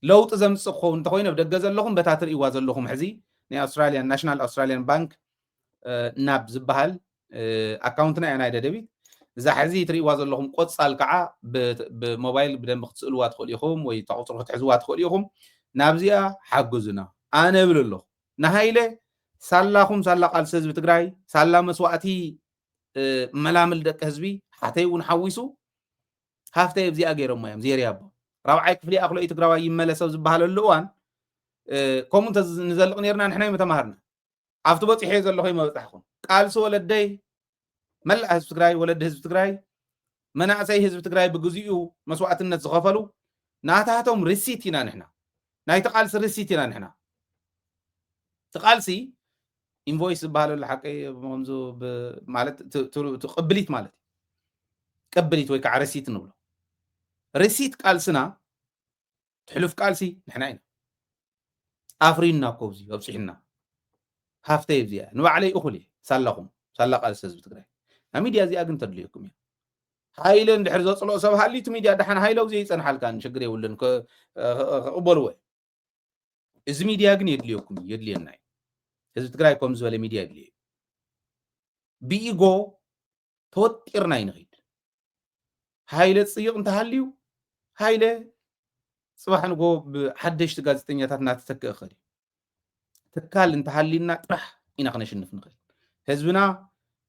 ለውጥ ዘምፅእ ክኸውን እንተኮይኑ ብደገ ዘለኹም በታ ትርእይዋ ዘለኹም ሕዚ ናይ ኣውስትራልያን ናሽናል ኣውስትራልያን ባንክ ናብ ዝበሃል ኣካውንትና እያ ናይ ደደቢት እዛ ሕዚ ትርእይዋ ዘለኹም ቆፃል ከዓ ብሞባይል ብደንቢ ክትስእልዋ ትኽእሉ ኢኹም ወይ ተቁፅሩ ክትሕዝዋ ትኽእሉ ኢኹም ናብዚኣ ሓግዙና ኣነ ብል ኣለኹ ንሃይለ ሳላኹም ሳላ ቃልሲ ህዝቢ ትግራይ ሳላ መስዋእቲ መላምል ደቂ ህዝቢ ሓተይ እውን ሓዊሱ ሃፍተይ ኣብዚኣ ገይሮሞ እዮም ዜርያ ኣቦ ራብዓይ ክፍሊ ኣኽሎኢ ትግራዋይ ይመለሰብ ዝበሃለሉ እዋን ከምኡ እንተንዘልቕ ነርና ንሕና ይመተማሃርና ኣብቲ በፂሐ ዘለኹ ይመበፃሕኩም ቃልሲ ወለደይ መላእ ህዝቢ ትግራይ ወለዲ ህዝቢ ትግራይ መናእሰይ ህዝቢ ትግራይ ብግዚኡ መስዋእትነት ዝኸፈሉ ናታቶም ርሲት ኢና ንሕና ናይቲ ቃልሲ ርሲት ኢና ንሕና ትቃልሲ ኢንቮይስ ዝበሃለሉ ሓቂ ከምዚ ማለት ቅብሊት ማለት ቅብሊት ወይ ከዓ ርሲት ንብሎ ርሲት ቃልስና ትሕሉፍ ቃልሲ ንሕና ኢና ኣፍሪና ኮብዚ ኣብፅሒና ሃፍተይ ኣብዚኣ ንባዕለይ እኹል እየ ሳላኹም ሳላ ቃልሲ ህዝቢ ትግራይ ናብ ሚድያ እዚኣ ግን ተድልየኩም እያ ሃይለ እንድሕር ዘፅልኦ ሰብ ሃሊቱ ሚድያ ዳሓን ሃይለ ኣብዚኣ ይፀንሓልካ ንሽግር የብልን ክቕበልዎ እዚ ሚድያ ግን የድልየኩም የድልየና እዩ ህዝቢ ትግራይ ከም ዝበለ ሚድያ የድልየ ብኢጎ ተወጢርና ይንኸይድ ሃይለ ፅይቕ እንተሃልዩ ሃይለ ፅባሕ ንጎ ብሓደሽቲ ጋዜጠኛታት እናተተክእ ኸድ ትካል እንተሃሊና ጥራሕ ኢና ክነሽንፍ ንኽእል ህዝብና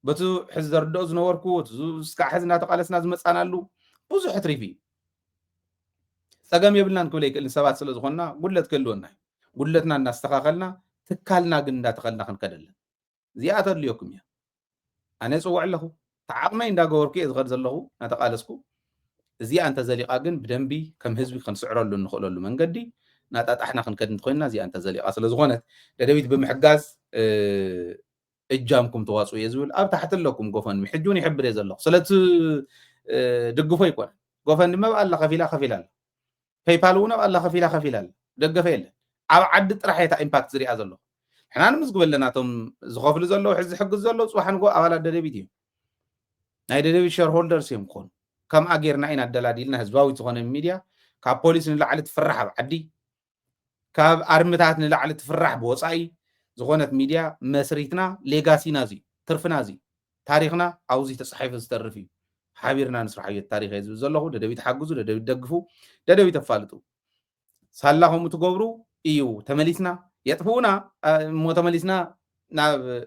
በቱ ሕዚ ዘርድኦ ዝነበርኩ እስካዕ ሕዚ እናተቃለስና ዝመፃናሉ ብዙሕ ትሪፍ እዩ ፀገም የብልና ንክብል ኣይክእልን ሰባት ስለ ዝኾንና ጉድለት ክህልወና እዩ ጉድለትና እናስተኻኸልና ትካልና ግን እንዳተኸልና ክንከደለን እዚኣ ተድልየኩም እያ ኣነ ፅውዕ ኣለኹ ተዓቕመይ እንዳገበርኩ እየ ዝኸድ ዘለኹ እናተቃለስኩ እዚኣ እንተዘሊቓ ግን ብደንቢ ከም ህዝቢ ክንስዕረሉ እንኽእለሉ መንገዲ ናጣጣሕና ክንከድ እንተኮይንና እዚኣ እንተዘሊቓ ስለ ዝኾነት ደደቢት ብምሕጋዝ እጃምኩም ተዋፅኡ እየ ዝብል ኣብ ታሕቲ ኣለኩም ጎፈንድሚ ሕጂ እውን ይሕብር እየ ዘለኹ ስለቲ ድግፎ ይኮነ ጎፈንድሚ ኣብ ኣላ ከፊላ ከፊላ ኣላ ፔይፓል እውን ኣብ ኣላ ከፊላ ከፊላ ኣላ ደገፈ የለን ኣብ ዓዲ ጥራሕ የታ ኢምፓክት ዝሪኣ ዘለኹ حنا نمزقب لنا توم زخافل زلو حز حق زلو صباح نقول أبالات ددبيتي ناي ددبيت شير هولدرز يمكن كم أجيرنا إن الدلاديلنا هزباوي تخون الميديا كابوليس نلعلت فرح بعدي كاب أرمتات نلعلت فرح بوصاي زخونت ميديا مسريتنا ليغاسي نازي ترف نازي تاريخنا أوزي تصحيف استرفي حبيرنا نسرح التاريخ يزو زلو ددبيت حقزو ددبيت دقفو ددبيت تفالتو سالهم تقبرو إيو تمليسنا يطفونا مو تمليسنا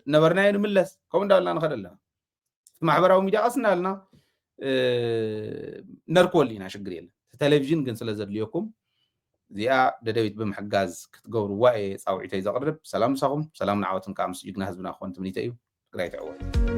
نبرنا ينملس كون دالنا نخدلنا معبراو ميديا أصلا لنا نركولينا شقريل تلفزيون قن سلازر ليكم زيا ددبيت بمحجاز كتقبرو واي صاوعي تيزا قرب سلام ساقم سلام نعوتن كامس يقنا هزبنا أخوان تمنيتا إيو قرايت عوال